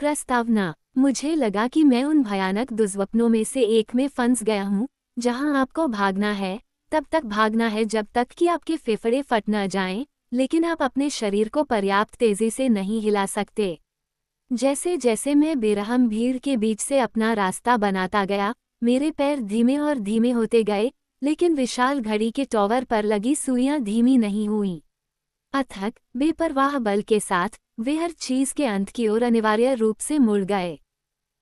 प्रस्तावना। मुझे लगा कि मैं उन भयानक दुर्स्वप्नों में से एक में फंस गया हूँ, जहाँ आपको भागना है, तब तक भागना है जब तक कि आपके फेफड़े फट न जाएं, लेकिन आप अपने शरीर को पर्याप्त तेजी से नहीं हिला सकते। जैसे जैसे मैं बेरहम भीड़ के बीच से अपना रास्ता बनाता गया, मेरे पैर धीमे और धीमे होते गए, लेकिन विशाल घड़ी के टॉवर पर लगी सुइयां धीमी नहीं हुईं। अथक, बेपरवाह बल के साथ वे हर चीज के अंत की ओर अनिवार्य रूप से मुड़ गए।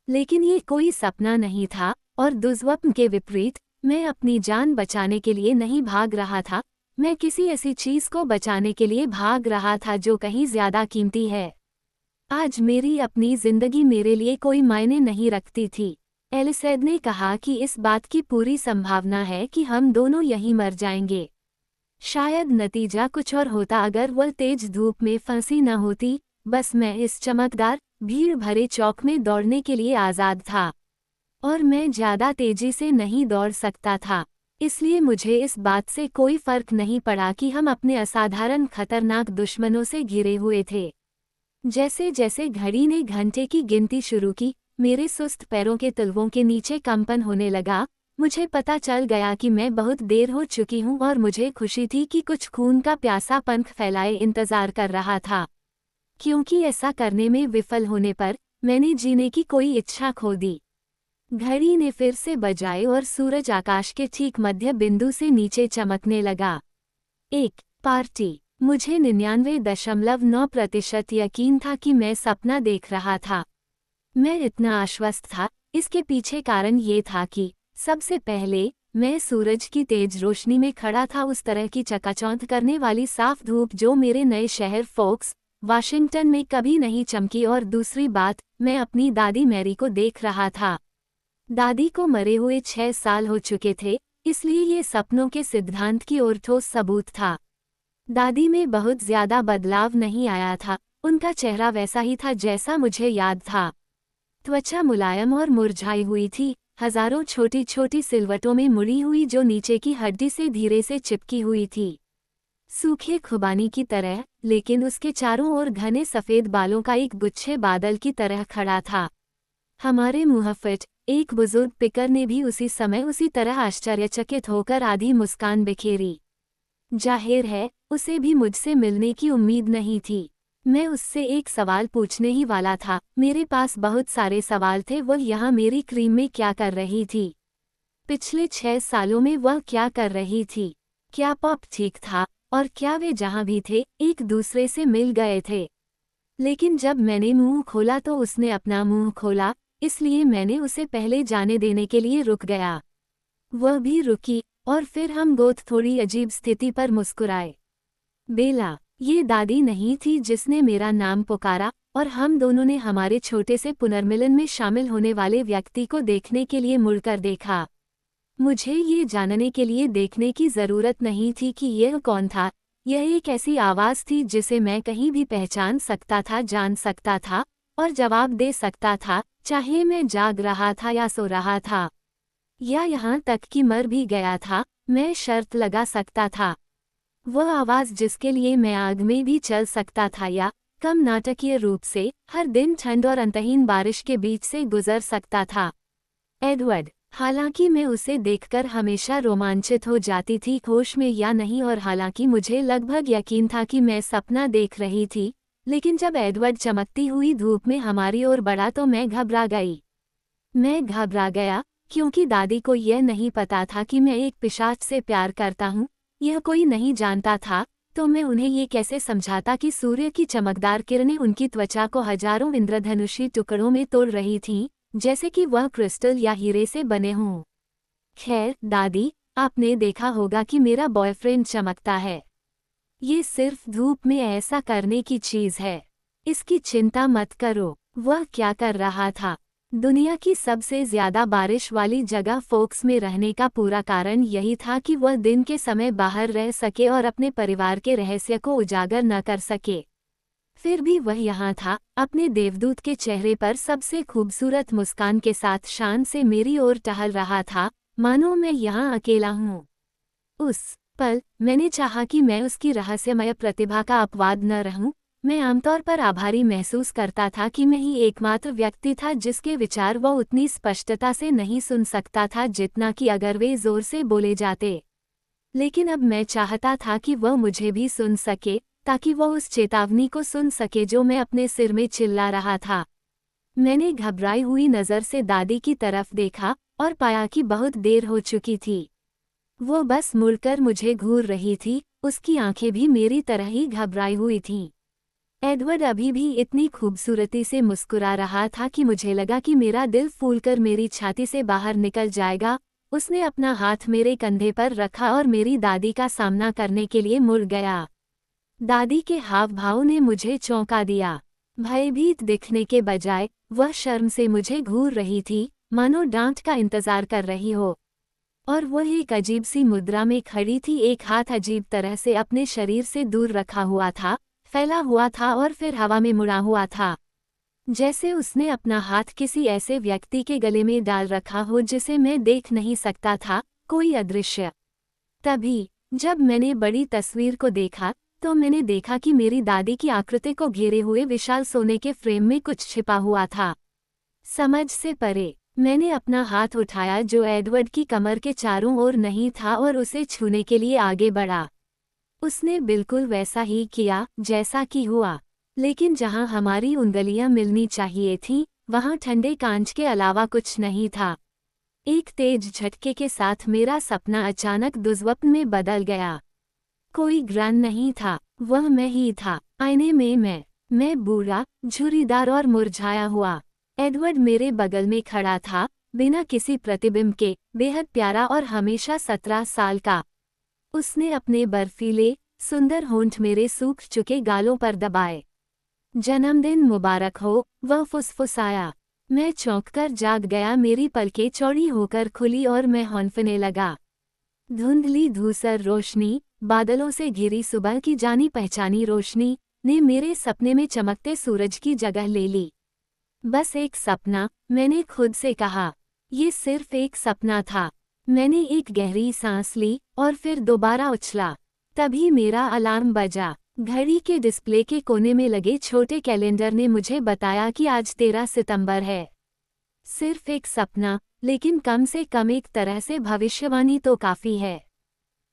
लेकिन ये कोई सपना नहीं था, और दुर्स्वप्न के विपरीत, मैं अपनी जान बचाने के लिए नहीं भाग रहा था, मैं किसी ऐसी चीज को बचाने के लिए भाग रहा था जो कहीं ज्यादा कीमती है। आज मेरी अपनी जिंदगी मेरे लिए कोई मायने नहीं रखती थी। एलिसैड ने कहा कि इस बात की पूरी संभावना है कि हम दोनों यहीं मर जाएंगे। शायद नतीजा कुछ और होता अगर वह तेज धूप में फंसी न होती, बस मैं इस चमकदार, भीड़ भरे चौक में दौड़ने के लिए आज़ाद था। और मैं ज़्यादा तेजी से नहीं दौड़ सकता था, इसलिए मुझे इस बात से कोई फर्क नहीं पड़ा कि हम अपने असाधारण खतरनाक दुश्मनों से घिरे हुए थे। जैसे जैसे घड़ी ने घंटे की गिनती शुरू की, मेरे सुस्त पैरों के तलवों के नीचे कंपन होने लगा। मुझे पता चल गया कि मैं बहुत देर हो चुकी हूँ और मुझे खुशी थी कि कुछ खून का प्यासा पंख फैलाए इंतजार कर रहा था, क्योंकि ऐसा करने में विफल होने पर मैंने जीने की कोई इच्छा खो दी। घड़ी ने फिर से बजाए और सूरज आकाश के ठीक मध्य बिंदु से नीचे चमकने लगा। एक पार्टी। मुझे 99.9% यकीन था कि मैं सपना देख रहा था। मैं इतना आश्वस्त था, इसके पीछे कारण ये था कि सबसे पहले मैं सूरज की तेज रोशनी में खड़ा था, उस तरह की चकाचौंध करने वाली साफ धूप जो मेरे नए शहर फोक्स, वाशिंगटन में कभी नहीं चमकी। और दूसरी बात, मैं अपनी दादी मैरी को देख रहा था। दादी को मरे हुए 6 साल हो चुके थे, इसलिए ये सपनों के सिद्धांत की ओर ठोस सबूत था। दादी में बहुत ज्यादा बदलाव नहीं आया था, उनका चेहरा वैसा ही था जैसा मुझे याद था। त्वचा मुलायम और मुरझाई हुई थी, हजारों छोटी छोटी सिलवटों में मुड़ी हुई जो नीचे की हड्डी से धीरे से चिपकी हुई थी, सूखे खुबानी की तरह, लेकिन उसके चारों ओर घने सफेद बालों का एक गुच्छे बादल की तरह खड़ा था। हमारे मुहफ़्फ़िट, एक बुजुर्ग पिकर ने भी उसी समय उसी तरह आश्चर्यचकित होकर आधी मुस्कान बिखेरी। जाहिर है, उसे भी मुझसे मिलने की उम्मीद नहीं थी। मैं उससे एक सवाल पूछने ही वाला था, मेरे पास बहुत सारे सवाल थे। वह यहाँ मेरी क्रीम में क्या कर रही थी? पिछले 6 सालों में वह क्या कर रही थी? क्या पॉप ठीक था? और क्या वे जहाँ भी थे, एक दूसरे से मिल गए थे? लेकिन जब मैंने मुंह खोला तो उसने अपना मुंह खोला, इसलिए मैंने उसे पहले जाने देने के लिए रुक गया। वह भी रुकी, और फिर हम गोद थोड़ी अजीब स्थिति पर मुस्कुराए। बेला, ये दादी नहीं थी जिसने मेरा नाम पुकारा, और हम दोनों ने हमारे छोटे से पुनर्मिलन में शामिल होने वाले व्यक्ति को देखने के लिए मुड़कर देखा। मुझे ये जानने के लिए देखने की जरूरत नहीं थी कि यह कौन था। यह एक ऐसी आवाज़ थी जिसे मैं कहीं भी पहचान सकता था, जान सकता था, और जवाब दे सकता था, चाहे मैं जाग रहा था या सो रहा था, या यहाँ तक कि मर भी गया था। मैं शर्त लगा सकता था, वह आवाज़ जिसके लिए मैं आग में भी चल सकता था, या कम नाटकीय रूप से हर दिन ठंड और अंतहीन बारिश के बीच से गुजर सकता था। एडवर्ड। हालांकि मैं उसे देखकर हमेशा रोमांचित हो जाती थी, होश में या नहीं, और हालांकि मुझे लगभग यकीन था कि मैं सपना देख रही थी, लेकिन जब एडवर्ड चमकती हुई धूप में हमारी ओर बढ़ा तो मैं घबरा गई। मैं घबरा गया, क्योंकि दादी को यह नहीं पता था कि मैं एक पिशाच से प्यार करता हूँ। यह कोई नहीं जानता था, तो मैं उन्हें ये कैसे समझाता कि सूर्य की चमकदार किरणें उनकी त्वचा को हजारों इंद्रधनुषी टुकड़ों में तोड़ रही थीं, जैसे कि वह क्रिस्टल या हीरे से बने हों। खैर दादी, आपने देखा होगा कि मेरा बॉयफ्रेंड चमकता है। ये सिर्फ धूप में ऐसा करने की चीज है। इसकी चिंता मत करो। वह क्या कर रहा था? दुनिया की सबसे ज्यादा बारिश वाली जगह फोक्स में रहने का पूरा कारण यही था कि वह दिन के समय बाहर रह सके और अपने परिवार के रहस्य को उजागर न कर सके। फिर भी वह यहाँ था, अपने देवदूत के चेहरे पर सबसे खूबसूरत मुस्कान के साथ शान से मेरी ओर टहल रहा था, मानो मैं यहाँ अकेला हूँ। उस पल मैंने चाहा कि मैं उसकी रहस्यमय प्रतिभा का अपवाद न रहूं, मैं आमतौर पर आभारी महसूस करता था कि मैं ही एकमात्र व्यक्ति था जिसके विचार वो उतनी स्पष्टता से नहीं सुन सकता था जितना कि अगर वे जोर से बोले जाते। लेकिन अब मैं चाहता था कि वह मुझे भी सुन सके, ताकि वह उस चेतावनी को सुन सके जो मैं अपने सिर में चिल्ला रहा था। मैंने घबराई हुई नज़र से दादी की तरफ देखा और पाया कि बहुत देर हो चुकी थी। वो बस मुड़कर मुझे घूर रही थी, उसकी आंखें भी मेरी तरह ही घबराई हुई थीं। एडवर्ड अभी भी इतनी खूबसूरती से मुस्कुरा रहा था कि मुझे लगा कि मेरा दिल फूलकर मेरी छाती से बाहर निकल जाएगा। उसने अपना हाथ मेरे कंधे पर रखा और मेरी दादी का सामना करने के लिए मुड़ गया। दादी के हाव भाव ने मुझे चौंका दिया। भयभीत दिखने के बजाय वह शर्म से मुझे घूर रही थी, मानो डांट का इंतजार कर रही हो। और वह एक अजीब सी मुद्रा में खड़ी थी, एक हाथ अजीब तरह से अपने शरीर से दूर रखा हुआ था, फैला हुआ था और फिर हवा में मुड़ा हुआ था, जैसे उसने अपना हाथ किसी ऐसे व्यक्ति के गले में डाल रखा हो जिसे मैं देख नहीं सकता था, कोई अदृश्य। तभी जब मैंने बड़ी तस्वीर को देखा तो मैंने देखा कि मेरी दादी की आकृति को घेरे हुए विशाल सोने के फ्रेम में कुछ छिपा हुआ था, समझ से परे। मैंने अपना हाथ उठाया जो एडवर्ड की कमर के चारों ओर नहीं था और उसे छूने के लिए आगे बढ़ा। उसने बिल्कुल वैसा ही किया जैसा कि हुआ, लेकिन जहां हमारी उंगलियां मिलनी चाहिए थीं, वहां ठंडे कांच के अलावा कुछ नहीं था। एक तेज झटके के साथ मेरा सपना अचानक दुर्स्वप्न में बदल गया। कोई ग्रहण नहीं था, वह मैं ही था। आईने में मैं बूढ़ा, झुर्रीदार और मुरझाया हुआ। एडवर्ड मेरे बगल में खड़ा था, बिना किसी प्रतिबिंब के, बेहद प्यारा और हमेशा 17 साल का। उसने अपने बर्फीले, सुंदर होंठ मेरे सूख चुके गालों पर दबाए। जन्मदिन मुबारक हो, वह फुसफुसाया। मैं चौंककर जाग गया, मेरी पलकें चौड़ी होकर खुली और मैं हौंफने लगा। धुंधली धूसर रोशनी, बादलों से घिरी सुबह की जानी पहचानी रोशनी ने मेरे सपने में चमकते सूरज की जगह ले ली। बस एक सपना, मैंने खुद से कहा। ये सिर्फ एक सपना था। मैंने एक गहरी सांस ली और फिर दोबारा उछला। तभी मेरा अलार्म बजा। घड़ी के डिस्प्ले के कोने में लगे छोटे कैलेंडर ने मुझे बताया कि आज 13 सितंबर है। सिर्फ एक सपना, लेकिन कम से कम एक तरह से भविष्यवाणी तो काफी है।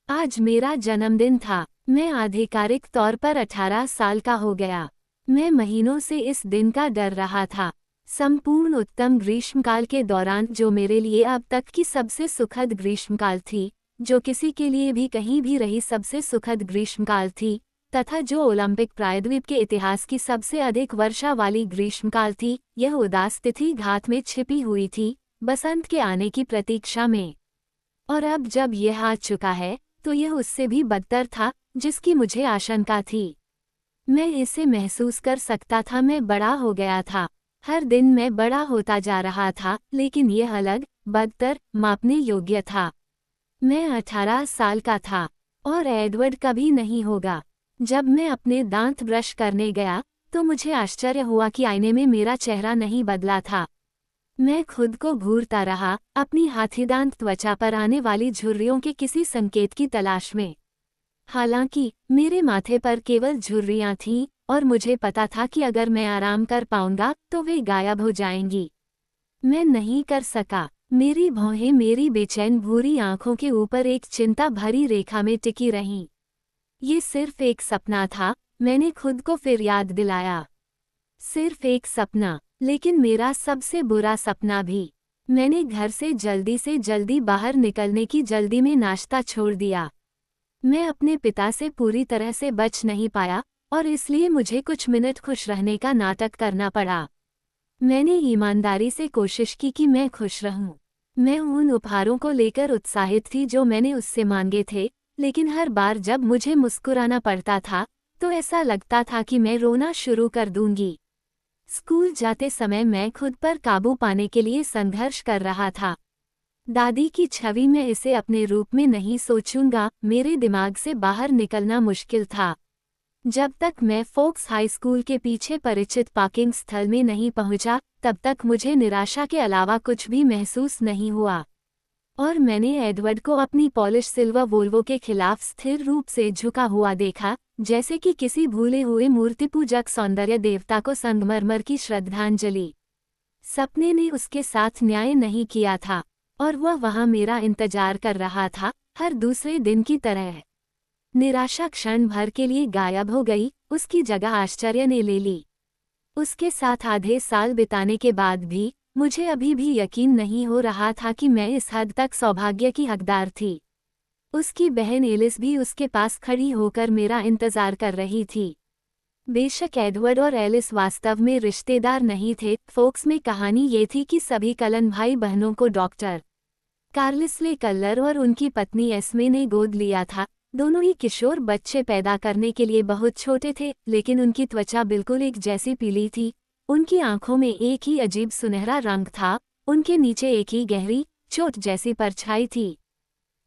आज मेरा जन्मदिन था। मैं आधिकारिक तौर पर 18 साल का हो गया। मैं महीनों से इस दिन का डर रहा था। संपूर्ण उत्तम ग्रीष्मकाल के दौरान, जो मेरे लिए अब तक की सबसे सुखद ग्रीष्मकाल थी, जो किसी के लिए भी कहीं भी रही सबसे सुखद ग्रीष्मकाल थी, तथा जो ओलंपिक प्रायद्वीप के इतिहास की सबसे अधिक वर्षा वाली ग्रीष्मकाल थी, यह उदास तिथि घात में छिपी हुई थी, बसंत के आने की प्रतीक्षा में। और अब जब यह आ चुका है, तो यह उससे भी बदतर था, जिसकी मुझे आशंका थी। मैं इसे महसूस कर सकता था, मैं बड़ा हो गया था। हर दिन मैं बड़ा होता जा रहा था, लेकिन यह अलग, बदतर, मापने योग्य था। मैं 18 साल का था, और एडवर्ड कभी नहीं होगा। जब मैं अपने दांत ब्रश करने गया, तो मुझे आश्चर्य हुआ कि आईने में मेरा चेहरा नहीं बदला था। मैं खुद को घूरता रहा, अपनी हाथीदांत त्वचा पर आने वाली झुर्रियों के किसी संकेत की तलाश में। हालांकि मेरे माथे पर केवल झुर्रियां थीं, और मुझे पता था कि अगर मैं आराम कर पाऊंगा तो वे गायब हो जाएंगी। मैं नहीं कर सका। मेरी भौहें मेरी बेचैन भूरी आंखों के ऊपर एक चिंता भरी रेखा में टिकी रहीं। ये सिर्फ एक सपना था, मैंने खुद को फिर याद दिलाया। सिर्फ एक सपना, लेकिन मेरा सबसे बुरा सपना भी। मैंने घर से जल्दी बाहर निकलने की जल्दी में नाश्ता छोड़ दिया। मैं अपने पिता से पूरी तरह से बच नहीं पाया, और इसलिए मुझे कुछ मिनट खुश रहने का नाटक करना पड़ा। मैंने ईमानदारी से कोशिश की कि मैं खुश रहूं। मैं उन उपहारों को लेकर उत्साहित थी जो मैंने उससे मांगे थे, लेकिन हर बार जब मुझे मुस्कुराना पड़ता था, तो ऐसा लगता था कि मैं रोना शुरू कर दूंगी। स्कूल जाते समय मैं खुद पर काबू पाने के लिए संघर्ष कर रहा था। दादी की छवि में इसे अपने रूप में नहीं सोचूंगा, मेरे दिमाग से बाहर निकलना मुश्किल था। जब तक मैं फोक्स हाई स्कूल के पीछे परिचित पार्किंग स्थल में नहीं पहुंचा, तब तक मुझे निराशा के अलावा कुछ भी महसूस नहीं हुआ। और मैंने एडवर्ड को अपनी पॉलिश सिल्वर वोल्वो के खिलाफ स्थिर रूप से झुका हुआ देखा, जैसे कि किसी भूले हुए मूर्तिपूजक सौंदर्य देवता को संगमरमर की श्रद्धांजलि। सपने ने उसके साथ न्याय नहीं किया था, और वह वहां मेरा इंतजार कर रहा था, हर दूसरे दिन की तरह। निराशा क्षण भर के लिए गायब हो गई, उसकी जगह आश्चर्य ने ले ली। उसके साथ आधे साल बिताने के बाद भी मुझे अभी भी यकीन नहीं हो रहा था कि मैं इस हद तक सौभाग्य की हकदार थी। उसकी बहन एलिस भी उसके पास खड़ी होकर मेरा इंतजार कर रही थी। बेशक एडवर्ड और एलिस वास्तव में रिश्तेदार नहीं थे, फोक्स में कहानी ये थी कि सभी कलन भाई बहनों को डॉक्टर कार्लिसले कल्लर और उनकी पत्नी एस्मे ने गोद लिया था। दोनों ही किशोर बच्चे पैदा करने के लिए बहुत छोटे थे, लेकिन उनकी त्वचा बिल्कुल एक जैसी पीली थी। उनकी आंखों में एक ही अजीब सुनहरा रंग था, उनके नीचे एक ही गहरी चोट जैसी परछाई थी।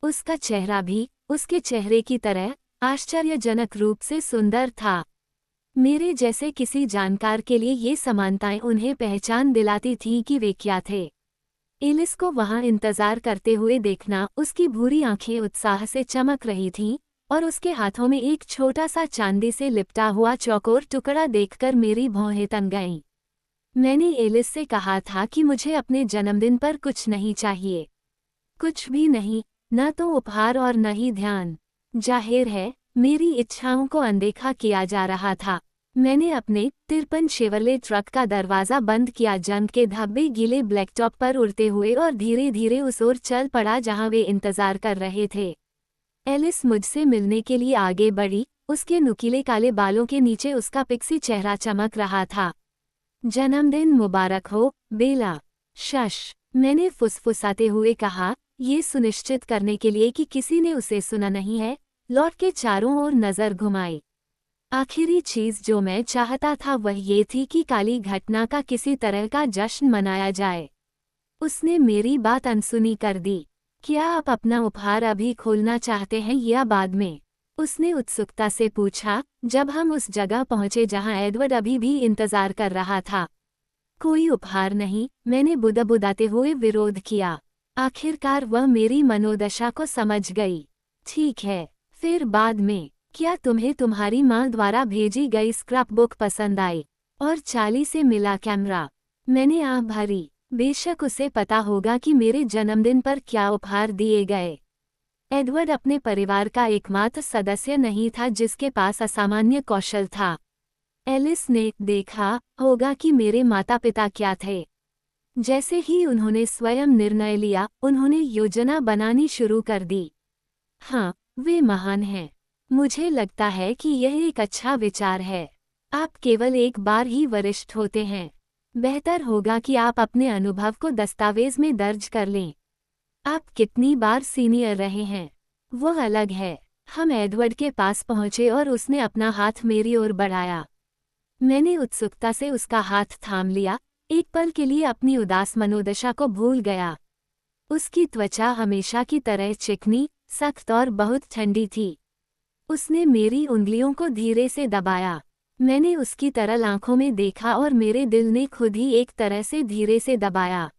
उसका चेहरा भी उसके चेहरे की तरह आश्चर्यजनक रूप से सुंदर था। मेरे जैसे किसी जानकार के लिए ये समानताएं उन्हें पहचान दिलाती थीं कि वे क्या थे। एलिस को वहां इंतजार करते हुए देखना, उसकी भूरी आंखें उत्साह से चमक रही थीं, और उसके हाथों में एक छोटा सा चांदी से लिपटा हुआ चौकोर टुकड़ा देखकर मेरी भौहें तन गईं। मैंने एलिस से कहा था कि मुझे अपने जन्मदिन पर कुछ नहीं चाहिए, कुछ भी नहीं, न तो उपहार और न ही ध्यान। जाहिर है मेरी इच्छाओं को अनदेखा किया जा रहा था। मैंने अपने 53 शेवरले ट्रक का दरवाज़ा बंद किया, जंग के धब्बे गीले ब्लैकटॉप पर उड़ते हुए, और धीरे धीरे उस ओर चल पड़ा जहां वे इंतजार कर रहे थे। एलिस मुझसे मिलने के लिए आगे बढ़ी, उसके नुकीले काले बालों के नीचे उसका पिक्सी चेहरा चमक रहा था। जन्मदिन मुबारक हो, बेला। शश, मैंने फुसफुसाते हुए कहा, ये सुनिश्चित करने के लिए कि किसी ने उसे सुना नहीं है। लौट के चारों ओर नज़र घुमाई। आखिरी चीज़ जो मैं चाहता था वह ये थी कि काली घटना का किसी तरह का जश्न मनाया जाए। उसने मेरी बात अनसुनी कर दी। क्या आप अपना उपहार अभी खोलना चाहते हैं या बाद में? उसने उत्सुकता से पूछा, जब हम उस जगह पहुंचे जहां एडवर्ड अभी भी इंतजार कर रहा था। कोई उपहार नहीं, मैंने बुदबुदाते हुए विरोध किया। आखिरकार वह मेरी मनोदशा को समझ गई। ठीक है, फिर बाद में। क्या तुम्हें तुम्हारी माँ द्वारा भेजी गई स्क्रैपबुक पसंद आई? और चाली से मिला कैमरा? मैंने आँख भरी। बेशक उसे पता होगा कि मेरे जन्मदिन पर क्या उपहार दिए गए। एडवर्ड अपने परिवार का एकमात्र सदस्य नहीं था जिसके पास असामान्य कौशल था। एलिस ने देखा होगा कि मेरे माता पिता क्या थे। जैसे ही उन्होंने स्वयं निर्णय लिया, उन्होंने योजना बनानी शुरू कर दी। हाँ, वे महान हैं। मुझे लगता है कि यह एक अच्छा विचार है। आप केवल एक बार ही वरिष्ठ होते हैं। बेहतर होगा कि आप अपने अनुभव को दस्तावेज में दर्ज कर लें। आप कितनी बार सीनियर रहे हैं, वो अलग है। हम एडवर्ड के पास पहुंचे और उसने अपना हाथ मेरी ओर बढ़ाया। मैंने उत्सुकता से उसका हाथ थाम लिया, एक पल के लिए अपनी उदास मनोदशा को भूल गया। उसकी त्वचा हमेशा की तरह चिकनी, सख्त और बहुत ठंडी थी। उसने मेरी उंगलियों को धीरे से दबाया। मैंने उसकी तरल आंखों में देखा और मेरे दिल ने खुद ही एक तरह से धीरे से दबाया।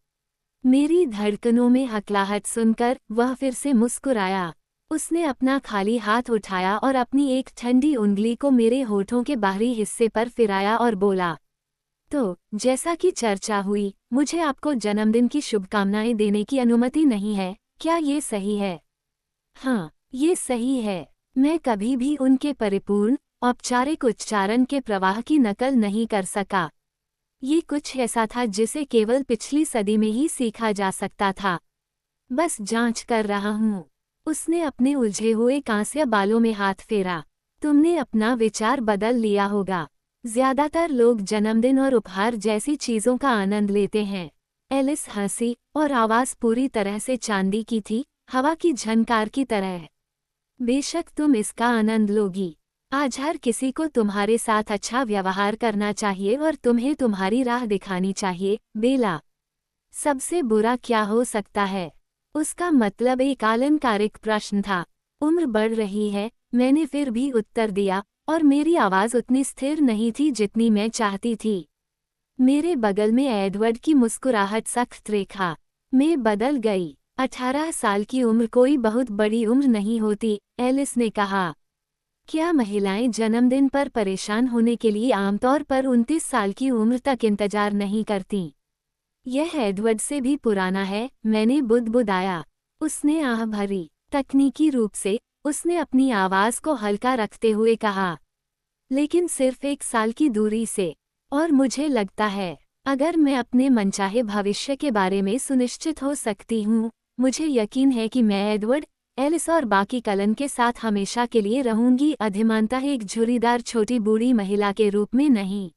मेरी धड़कनों में हकलाहट सुनकर वह फिर से मुस्कुराया। उसने अपना खाली हाथ उठाया और अपनी एक ठंडी उंगली को मेरे होठों के बाहरी हिस्से पर फिराया और बोला, तो जैसा कि चर्चा हुई, मुझे आपको जन्मदिन की शुभकामनाएं देने की अनुमति नहीं है, क्या ये सही है? हाँ, ये सही है। मैं कभी भी उनके परिपूर्ण, औपचारिक उच्चारण के प्रवाह की नकल नहीं कर सका। ये कुछ ऐसा था जिसे केवल पिछली सदी में ही सीखा जा सकता था। बस जांच कर रहा हूँ। उसने अपने उलझे हुए कांस्य बालों में हाथ फेरा। तुमने अपना विचार बदल लिया होगा। ज्यादातर लोग जन्मदिन और उपहार जैसी चीजों का आनंद लेते हैं। एलिस हंसी और आवाज पूरी तरह से चांदी की थी, हवा की झनकार की तरह। बेशक तुम इसका आनंद लोगी। आज हर किसी को तुम्हारे साथ अच्छा व्यवहार करना चाहिए और तुम्हें तुम्हारी राह दिखानी चाहिए, बेला। सबसे बुरा क्या हो सकता है? उसका मतलब एक आलंकारिक प्रश्न था। उम्र बढ़ रही है, मैंने फिर भी उत्तर दिया, और मेरी आवाज उतनी स्थिर नहीं थी जितनी मैं चाहती थी। मेरे बगल में एडवर्ड की मुस्कुराहट सख्त रेखा में बदल गई। 18 साल की उम्र कोई बहुत बड़ी उम्र नहीं होती, एलिस ने कहा। क्या महिलाएं जन्मदिन पर परेशान होने के लिए आमतौर पर 29 साल की उम्र तक इंतजार नहीं करतीं? यह एडवर्ड से भी पुराना है, मैंने बुदबुदाया। उसने आह भरी। तकनीकी रूप से, उसने अपनी आवाज को हल्का रखते हुए कहा। लेकिन सिर्फ 1 साल की दूरी से। और मुझे लगता है, अगर मैं अपने मनचाहे भविष्य के बारे में सुनिश्चित हो सकती हूँ, मुझे यकीन है कि मैं एडवर्ड, एलिस और बाकी कलन के साथ हमेशा के लिए रहूंगी, अधिमानतः एक झुर्रीदार छोटी बूढ़ी महिला के रूप में नहीं।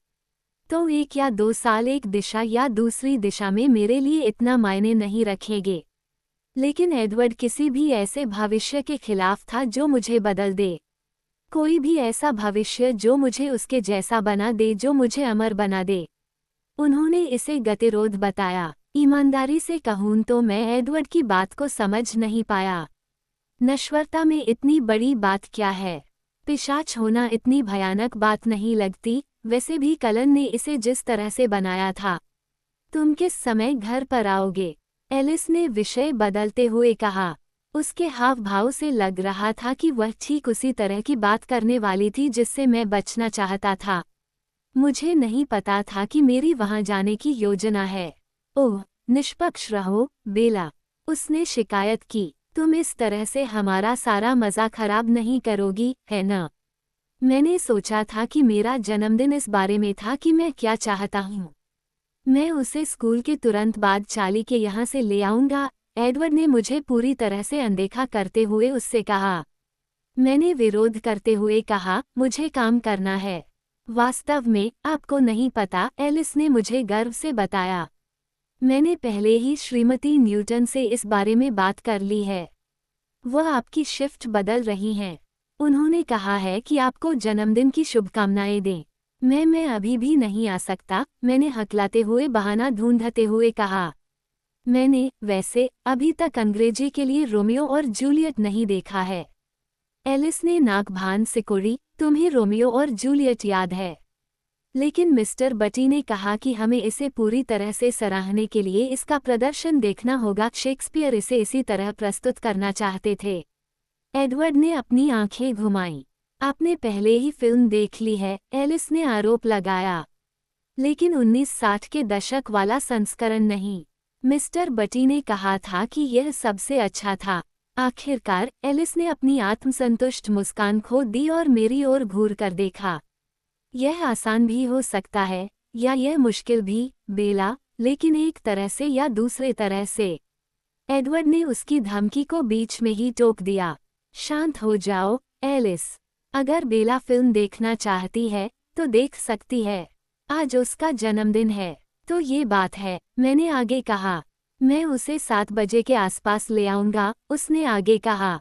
तो 1 या 2 साल एक दिशा या दूसरी दिशा में मेरे लिए इतना मायने नहीं रखेंगे। लेकिन एडवर्ड किसी भी ऐसे भविष्य के खिलाफ था जो मुझे बदल दे। कोई भी ऐसा भविष्य जो मुझे उसके जैसा बना दे, जो मुझे अमर बना दे। उन्होंने इसे गतिरोध बताया। ईमानदारी से कहूँ तो मैं एडवर्ड की बात को समझ नहीं पाया। नश्वरता में इतनी बड़ी बात क्या है? पिशाच होना इतनी भयानक बात नहीं लगती, वैसे भी कलन ने इसे जिस तरह से बनाया था। तुम किस समय घर पर आओगे? एलिस ने विषय बदलते हुए कहा। उसके हाव भाव से लग रहा था कि वह ठीक उसी तरह की बात करने वाली थी जिससे मैं बचना चाहता था। मुझे नहीं पता था कि मेरी वहां जाने की योजना है। ओह, निष्पक्ष रहो, बेला। उसने शिकायत की। तुम इस तरह से हमारा सारा मज़ा खराब नहीं करोगी, है न? मैंने सोचा था कि मेरा जन्मदिन इस बारे में था कि मैं क्या चाहता हूँ। मैं उसे स्कूल के तुरंत बाद चाली के यहाँ से ले आऊँगा, एडवर्ड ने मुझे पूरी तरह से अनदेखा करते हुए उससे कहा। मैंने विरोध करते हुए कहा, मुझे काम करना है। वास्तव में, आपको नहीं पता, एलिस ने मुझे गर्व से बताया। मैंने पहले ही श्रीमती न्यूटन से इस बारे में बात कर ली है। वह आपकी शिफ्ट बदल रही हैं। उन्होंने कहा है कि आपको जन्मदिन की शुभकामनाएं दें। मैं अभी भी नहीं आ सकता, मैंने हकलाते हुए बहाना ढूंढते हुए कहा। मैंने, वैसे, अभी तक अंग्रेजी के लिए रोमियो और जूलियट नहीं देखा है। एलिस ने नाक भान सिकोड़ी, तुम्हें रोमियो और जूलियट याद है? लेकिन मिस्टर बटी ने कहा कि हमें इसे पूरी तरह से सराहने के लिए इसका प्रदर्शन देखना होगा। शेक्सपियर इसे इसी तरह प्रस्तुत करना चाहते थे। एडवर्ड ने अपनी आंखें घुमाईं। आपने पहले ही फिल्म देख ली है, एलिस ने आरोप लगाया। लेकिन 1960 के दशक वाला संस्करण नहीं। मिस्टर बटी ने कहा था कि यह सबसे अच्छा था। आखिरकार, एलिस ने अपनी आत्मसंतुष्ट मुस्कान खो दी और मेरी ओर घूर कर देखा। यह आसान भी हो सकता है, या यह मुश्किल भी, बेला, लेकिन एक तरह से या दूसरे तरह से। एडवर्ड ने उसकी धमकी को बीच में ही टोक दिया। शांत हो जाओ, एलिस। अगर बेला फिल्म देखना चाहती है, तो देख सकती है। आज उसका जन्मदिन है, तो ये बात है, मैंने आगे कहा। मैं उसे 7 बजे के आसपास ले आऊँगा, उसने आगे कहा।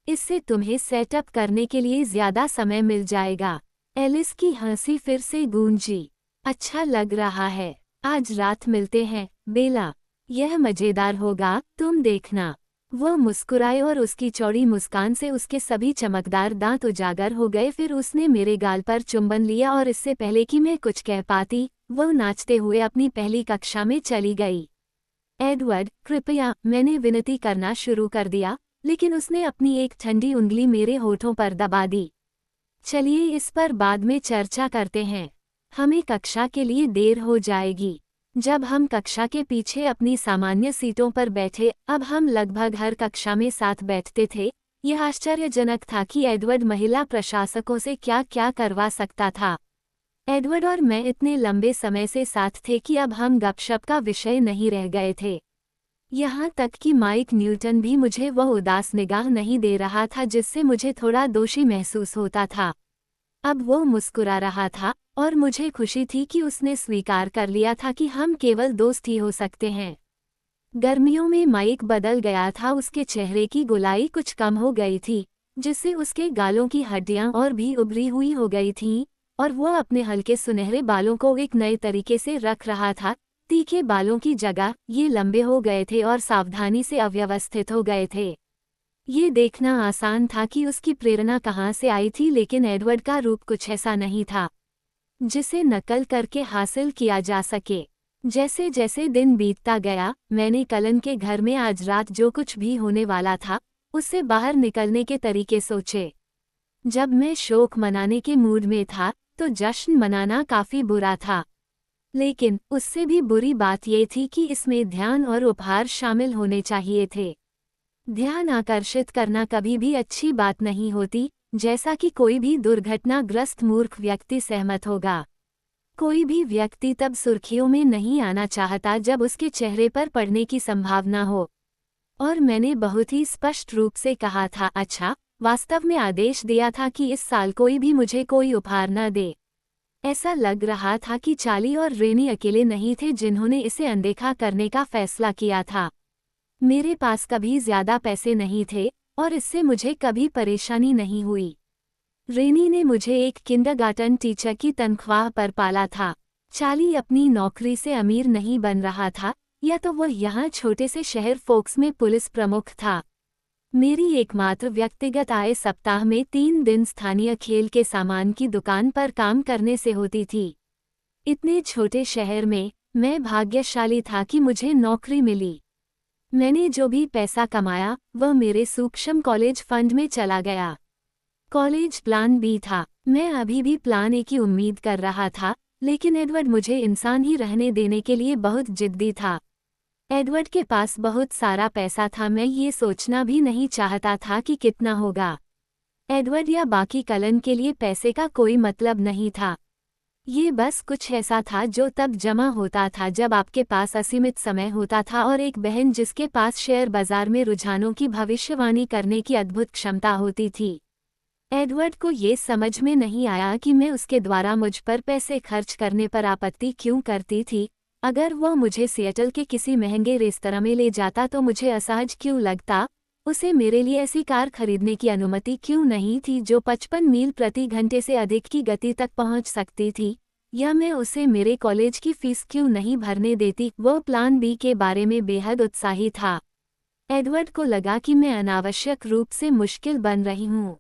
इससे तुम्हें सेटअप करने के लिए ज़्यादा समय मिल जाएगा। एलिस की हंसी फिर से गूंजी। अच्छा लग रहा है। आज रात मिलते हैं, बेला। यह मज़ेदार होगा, तुम देखना। वह मुस्कुराए और उसकी चौड़ी मुस्कान से उसके सभी चमकदार दांत उजागर हो गए। फिर उसने मेरे गाल पर चुंबन लिया और इससे पहले कि मैं कुछ कह पाती, वह नाचते हुए अपनी पहली कक्षा में चली गई। एडवर्ड, कृपया, मैंने विनती करना शुरू कर दिया, लेकिन उसने अपनी एक ठंडी उंगली मेरे होठों पर दबा दी। चलिए इस पर बाद में चर्चा करते हैं। हमें कक्षा के लिए देर हो जाएगी। जब हम कक्षा के पीछे अपनी सामान्य सीटों पर बैठे, अब हम लगभग हर कक्षा में साथ बैठते थे। यह आश्चर्यजनक था कि एडवर्ड महिला प्रशासकों से क्या क्या करवा सकता था। एडवर्ड और मैं इतने लंबे समय से साथ थे कि अब हम गपशप का विषय नहीं रह गए थे। यहाँ तक कि माइक न्यूटन भी मुझे वह उदास निगाह नहीं दे रहा था जिससे मुझे थोड़ा दोषी महसूस होता था। अब वो मुस्कुरा रहा था, और मुझे खुशी थी कि उसने स्वीकार कर लिया था कि हम केवल दोस्त ही हो सकते हैं। गर्मियों में माइक बदल गया था, उसके चेहरे की गोलाई कुछ कम हो गई थी, जिससे उसके गालों की हड्डियां और भी उभरी हुई हो गई थीं, और वो अपने हल्के सुनहरे बालों को एक नए तरीके से रख रहा था। तीखे बालों की जगह ये लंबे हो गए थे और सावधानी से अव्यवस्थित हो गए थे। ये देखना आसान था कि उसकी प्रेरणा कहाँ से आई थी, लेकिन एडवर्ड का रूप कुछ ऐसा नहीं था जिसे नकल करके हासिल किया जा सके। जैसे जैसे दिन बीतता गया, मैंने कलन के घर में आज रात जो कुछ भी होने वाला था, उससे बाहर निकलने के तरीके सोचे। जब मैं शोक मनाने के मूड में था, तो जश्न मनाना काफी बुरा था। लेकिन उससे भी बुरी बात ये थी कि इसमें ध्यान और उपहार शामिल होने चाहिए थे। ध्यान आकर्षित करना कभी भी अच्छी बात नहीं होती, जैसा कि कोई भी दुर्घटनाग्रस्त मूर्ख व्यक्ति सहमत होगा। कोई भी व्यक्ति तब सुर्खियों में नहीं आना चाहता जब उसके चेहरे पर पड़ने की संभावना हो। और मैंने बहुत ही स्पष्ट रूप से कहा था, अच्छा, वास्तव में आदेश दिया था कि इस साल कोई भी मुझे कोई उपहार न दे। ऐसा लग रहा था कि चार्ली और रेनी अकेले नहीं थे जिन्होंने इसे अनदेखा करने का फैसला किया था। मेरे पास कभी ज्यादा पैसे नहीं थे और इससे मुझे कभी परेशानी नहीं हुई। रेनी ने मुझे एक किंडरगार्टन टीचर की तनख्वाह पर पाला था। चार्ली अपनी नौकरी से अमीर नहीं बन रहा था, या तो वह यहाँ छोटे से शहर फोक्स में पुलिस प्रमुख था। मेरी एकमात्र व्यक्तिगत आय सप्ताह में 3 दिन स्थानीय खेल के सामान की दुकान पर काम करने से होती थी। इतने छोटे शहर में मैं भाग्यशाली था कि मुझे नौकरी मिली। मैंने जो भी पैसा कमाया वह मेरे सूक्ष्म कॉलेज फंड में चला गया। कॉलेज प्लान बी था। मैं अभी भी प्लान ए की उम्मीद कर रहा था, लेकिन एडवर्ड मुझे इंसान ही रहने देने के लिए बहुत जिद्दी था। एडवर्ड के पास बहुत सारा पैसा था, मैं ये सोचना भी नहीं चाहता था कि कितना होगा। एडवर्ड या बाकी कलन के लिए पैसे का कोई मतलब नहीं था। ये बस कुछ ऐसा था जो तब जमा होता था जब आपके पास असीमित समय होता था और एक बहन जिसके पास शेयर बाजार में रुझानों की भविष्यवाणी करने की अद्भुत क्षमता होती थी। एडवर्ड को ये समझ में नहीं आया कि मैं उसके द्वारा मुझ पर पैसे खर्च करने पर आपत्ति क्यों करती थी। अगर वह मुझे सिएटल के किसी महंगे रेस्तरां में ले जाता तो मुझे असहज क्यों लगता। उसे मेरे लिए ऐसी कार खरीदने की अनुमति क्यों नहीं थी जो 55 मील प्रति घंटे से अधिक की गति तक पहुंच सकती थी, या मैं उसे मेरे कॉलेज की फीस क्यों नहीं भरने देती। वह प्लान बी के बारे में बेहद उत्साही था। एडवर्ड को लगा कि मैं अनावश्यक रूप से मुश्किल बन रही हूँ,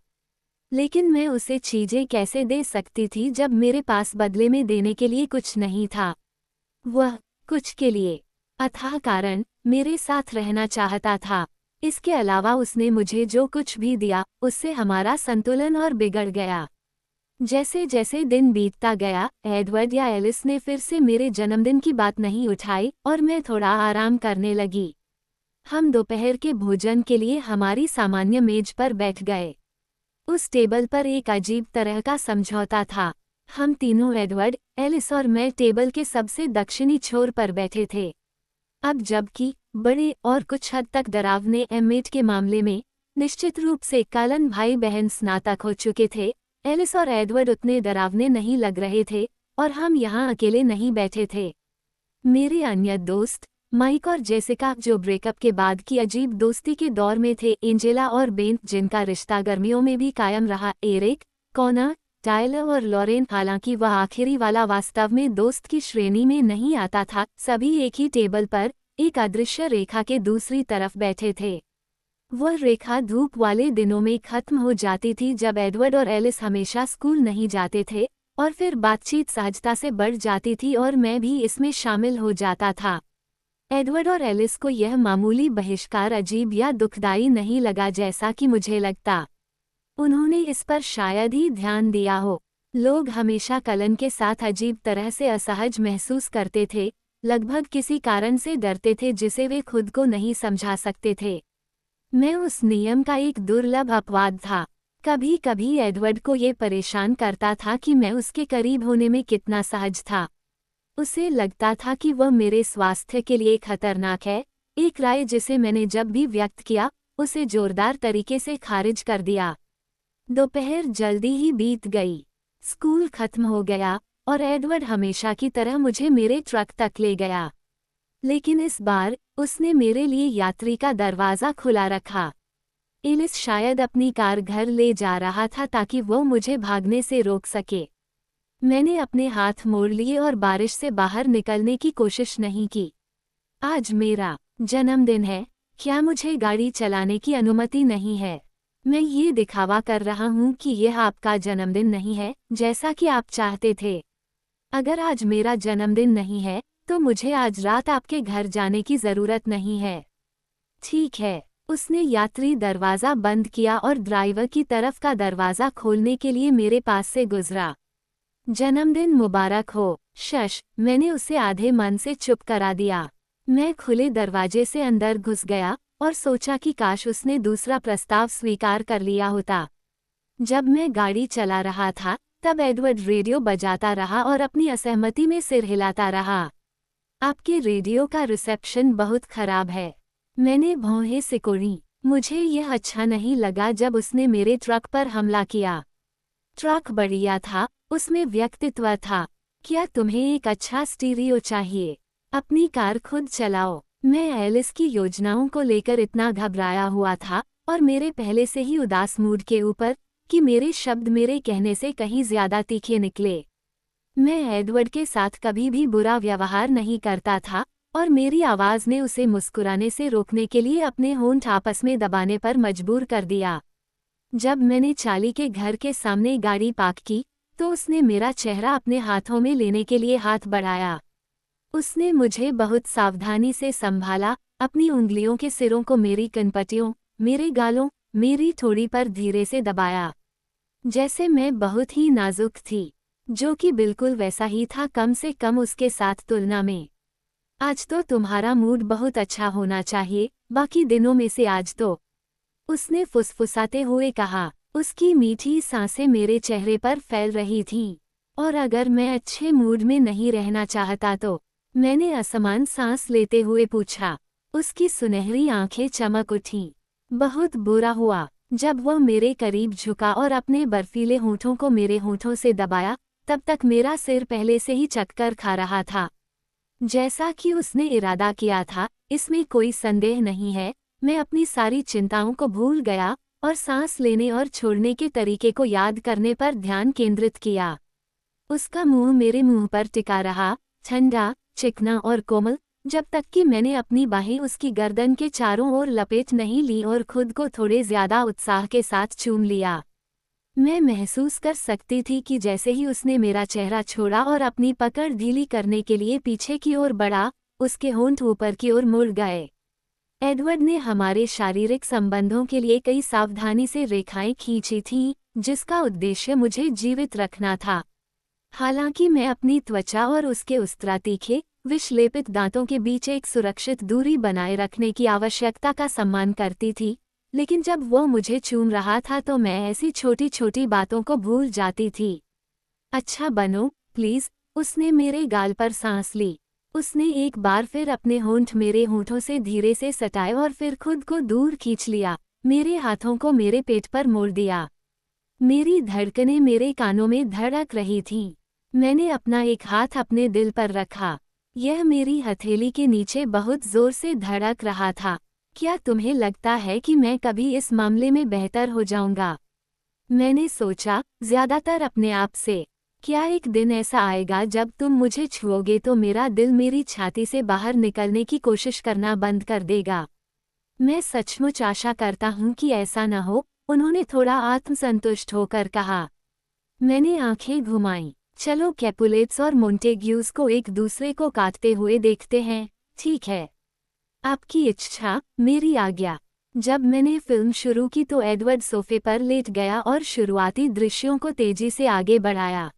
लेकिन मैं उसे चीजें कैसे दे सकती थी जब मेरे पास बदले में देने के लिए कुछ नहीं था। वह कुछ के लिए अथाह कारण मेरे साथ रहना चाहता था। इसके अलावा उसने मुझे जो कुछ भी दिया उससे हमारा संतुलन और बिगड़ गया। जैसे जैसे दिन बीतता गया, एडवर्ड या एलिस ने फिर से मेरे जन्मदिन की बात नहीं उठाई और मैं थोड़ा आराम करने लगी। हम दोपहर के भोजन के लिए हमारी सामान्य मेज पर बैठ गए। उस टेबल पर एक अजीब तरह का समझौता था। हम तीनों, एडवर्ड, एलिस और मैं, टेबल के सबसे दक्षिणी छोर पर बैठे थे। अब जबकि बड़े और कुछ हद तक डरावने एमेट के मामले में निश्चित रूप से कलन भाई बहन स्नातक हो चुके थे, एलिस और एडवर्ड उतने डरावने नहीं लग रहे थे और हम यहाँ अकेले नहीं बैठे थे। मेरे अन्य दोस्त माइक और जेसिका, जो ब्रेकअप के बाद की अजीब दोस्ती के दौर में थे, एंजेला और बेन, जिनका रिश्ता गर्मियों में भी कायम रहा, एरिक, कॉनर, टायलर और लॉरेन, हालांकि वह आखिरी वाला वास्तव में दोस्त की श्रेणी में नहीं आता था, सभी एक ही टेबल पर एक अदृश्य रेखा के दूसरी तरफ बैठे थे। वह रेखा धूप वाले दिनों में खत्म हो जाती थी जब एडवर्ड और एलिस हमेशा स्कूल नहीं जाते थे, और फिर बातचीत सहजता से बढ़ जाती थी और मैं भी इसमें शामिल हो जाता था। एडवर्ड और एलिस को यह मामूली बहिष्कार अजीब या दुखदाई नहीं लगा जैसा कि मुझे लगता। उन्होंने इस पर शायद ही ध्यान दिया हो। लोग हमेशा कलन के साथ अजीब तरह से असहज महसूस करते थे, लगभग किसी कारण से डरते थे जिसे वे खुद को नहीं समझा सकते थे। मैं उस नियम का एक दुर्लभ अपवाद था। कभी कभी एडवर्ड को ये परेशान करता था कि मैं उसके करीब होने में कितना सहज था। उसे लगता था कि वह मेरे स्वास्थ्य के लिए खतरनाक है, एक राय जिसे मैंने जब भी व्यक्त किया उसे जोरदार तरीके से खारिज कर दिया। दोपहर जल्दी ही बीत गई। स्कूल खत्म हो गया और एडवर्ड हमेशा की तरह मुझे मेरे ट्रक तक ले गया, लेकिन इस बार उसने मेरे लिए यात्री का दरवाज़ा खुला रखा। एलिस शायद अपनी कार घर ले जा रहा था ताकि वो मुझे भागने से रोक सके। मैंने अपने हाथ मोड़ लिए और बारिश से बाहर निकलने की कोशिश नहीं की। आज मेरा जन्मदिन है, क्या मुझे गाड़ी चलाने की अनुमति नहीं है? मैं ये दिखावा कर रहा हूँ कि यह आपका जन्मदिन नहीं है, जैसा कि आप चाहते थे। अगर आज मेरा जन्मदिन नहीं है, तो मुझे आज रात आपके घर जाने की ज़रूरत नहीं है। ठीक है। उसने यात्री दरवाज़ा बंद किया और ड्राइवर की तरफ का दरवाज़ा खोलने के लिए मेरे पास से गुजरा। जन्मदिन मुबारक हो, शश, मैंने उसे आधे मन से चुप करा दिया। मैं खुले दरवाजे से अंदर घुस गया और सोचा कि काश उसने दूसरा प्रस्ताव स्वीकार कर लिया होता। जब मैं गाड़ी चला रहा था, तब एडवर्ड रेडियो बजाता रहा और अपनी असहमति में सिर हिलाता रहा। आपके रेडियो का रिसेप्शन बहुत खराब है। मैंने भौहें सिकोड़ी। मुझे यह अच्छा नहीं लगा जब उसने मेरे ट्रक पर हमला किया। ट्रक बढ़िया था, उसमें व्यक्तित्व था। क्या तुम्हें एक अच्छा स्टीरियो चाहिए? अपनी कार खुद चलाओ। मैं एलिस की योजनाओं को लेकर इतना घबराया हुआ था और मेरे पहले से ही उदास मूड के ऊपर कि मेरे शब्द मेरे कहने से कहीं ज्यादा तीखे निकले। मैं एडवर्ड के साथ कभी भी बुरा व्यवहार नहीं करता था और मेरी आवाज ने उसे मुस्कुराने से रोकने के लिए अपने होंठ आपस में दबाने पर मजबूर कर दिया। जब मैंने चाली के घर के सामने गाड़ी पार्क की, तो उसने मेरा चेहरा अपने हाथों में लेने के लिए हाथ बढ़ाया। उसने मुझे बहुत सावधानी से संभाला, अपनी उंगलियों के सिरों को मेरी कनपटियों, मेरे गालों, मेरी ठोड़ी पर धीरे से दबाया, जैसे मैं बहुत ही नाजुक थी, जो कि बिल्कुल वैसा ही था, कम से कम उसके साथ तुलना में। आज तो तुम्हारा मूड बहुत अच्छा होना चाहिए, बाकी दिनों में से आज तो, उसने फुसफुसाते हुए कहा। उसकी मीठी सांसें मेरे चेहरे पर फैल रही थीं। और अगर मैं अच्छे मूड में नहीं रहना चाहता तो? मैंने असमान सांस लेते हुए पूछा। उसकी सुनहरी आंखें चमक उठीं। बहुत बुरा हुआ जब वह मेरे करीब झुका और अपने बर्फीले होंठों को मेरे होंठों से दबाया। तब तक मेरा सिर पहले से ही चक्कर खा रहा था। जैसा कि उसने इरादा किया था, इसमें कोई संदेह नहीं है, मैं अपनी सारी चिंताओं को भूल गया और सांस लेने और छोड़ने के तरीके को याद करने पर ध्यान केंद्रित किया। उसका मुंह मेरे मुंह पर टिका रहा, ठंडा, चिकना और कोमल, जब तक कि मैंने अपनी बाहें उसकी गर्दन के चारों ओर लपेट नहीं ली और खुद को थोड़े ज्यादा उत्साह के साथ चूम लिया। मैं महसूस कर सकती थी कि जैसे ही उसने मेरा चेहरा छोड़ा और अपनी पकड़ ढीली करने के लिए पीछे की ओर बढ़ा, उसके होंठ ऊपर की ओर मुड़ गए। एडवर्ड ने हमारे शारीरिक संबंधों के लिए कई सावधानी से रेखाएं खींची थीं, जिसका उद्देश्य मुझे जीवित रखना था। हालांकि मैं अपनी त्वचा और उसके उस्त्रा तीखे, विषलेपित दांतों के बीच एक सुरक्षित दूरी बनाए रखने की आवश्यकता का सम्मान करती थी, लेकिन जब वो मुझे चूम रहा था तो मैं ऐसी छोटी छोटी बातों को भूल जाती थी। अच्छा बनो, प्लीज, उसने मेरे गाल पर सांस ली। उसने एक बार फिर अपने होंठ मेरे होंठों से धीरे से सटाए और फिर खुद को दूर खींच लिया, मेरे हाथों को मेरे पेट पर मोड़ दिया। मेरी धड़कनें मेरे कानों में धड़क रही थीं। मैंने अपना एक हाथ अपने दिल पर रखा। यह मेरी हथेली के नीचे बहुत जोर से धड़क रहा था। क्या तुम्हें लगता है कि मैं कभी इस मामले में बेहतर हो जाऊंगा? मैंने सोचा, ज्यादातर अपने आप से। क्या एक दिन ऐसा आएगा जब तुम मुझे छुओगे तो मेरा दिल मेरी छाती से बाहर निकलने की कोशिश करना बंद कर देगा? मैं सचमुच आशा करता हूँ कि ऐसा न हो, उन्होंने थोड़ा आत्मसंतुष्ट होकर कहा। मैंने आंखें घुमाईं। चलो कैपुलेट्स और मोंटेग्यूज को एक दूसरे को काटते हुए देखते हैं, ठीक है? आपकी इच्छा, मेरी आज्ञा। जब मैंने फिल्म शुरू की तो एडवर्ड सोफे पर लेट गया और शुरुआती दृश्यों को तेजी से आगे बढ़ाया।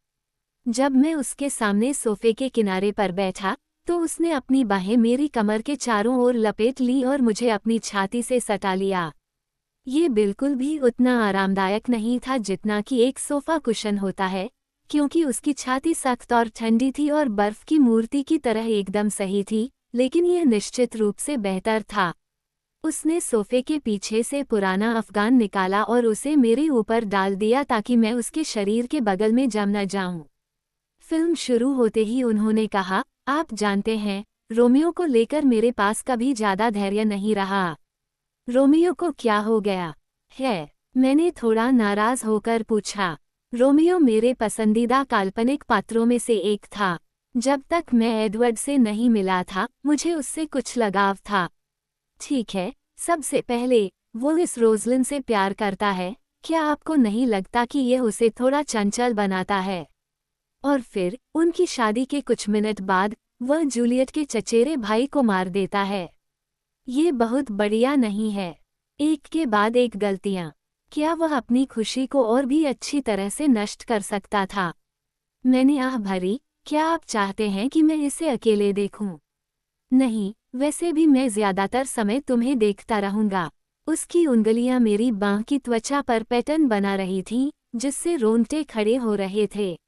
जब मैं उसके सामने सोफे के किनारे पर बैठा, तो उसने अपनी बाहें मेरी कमर के चारों ओर लपेट ली और मुझे अपनी छाती से सटा लिया। ये बिल्कुल भी उतना आरामदायक नहीं था जितना कि एक सोफा कुशन होता है, क्योंकि उसकी छाती सख्त और ठंडी थी और बर्फ की मूर्ति की तरह एकदम सही थी, लेकिन यह निश्चित रूप से बेहतर था। उसने सोफे के पीछे से पुराना अफगान निकाला और उसे मेरे ऊपर डाल दिया ताकि मैं उसके शरीर के बगल में जम न जाऊं। फिल्म शुरू होते ही उन्होंने कहा, आप जानते हैं, रोमियो को लेकर मेरे पास कभी ज्यादा धैर्य नहीं रहा। रोमियो को क्या हो गया है? मैंने थोड़ा नाराज होकर पूछा। रोमियो मेरे पसंदीदा काल्पनिक पात्रों में से एक था। जब तक मैं एडवर्ड से नहीं मिला था, मुझे उससे कुछ लगाव था। ठीक है, सबसे पहले, वो इस रोजलिन से प्यार करता है। क्या आपको नहीं लगता कि यह उसे थोड़ा चंचल बनाता है? और फिर, उनकी शादी के कुछ मिनट बाद, वह जूलियट के चचेरे भाई को मार देता है। ये बहुत बढ़िया नहीं है। एक के बाद एक गलतियां। क्या वह अपनी खुशी को और भी अच्छी तरह से नष्ट कर सकता था? मैंने आह भरी, क्या आप चाहते हैं कि मैं इसे अकेले देखूं? नहीं, वैसे भी मैं ज्यादातर समय तुम्हें देखता रहूंगा। उसकी उंगलियां मेरी बांह की त्वचा पर पैटर्न बना रही थीं, जिससे रोंगटे खड़े हो रहे थे।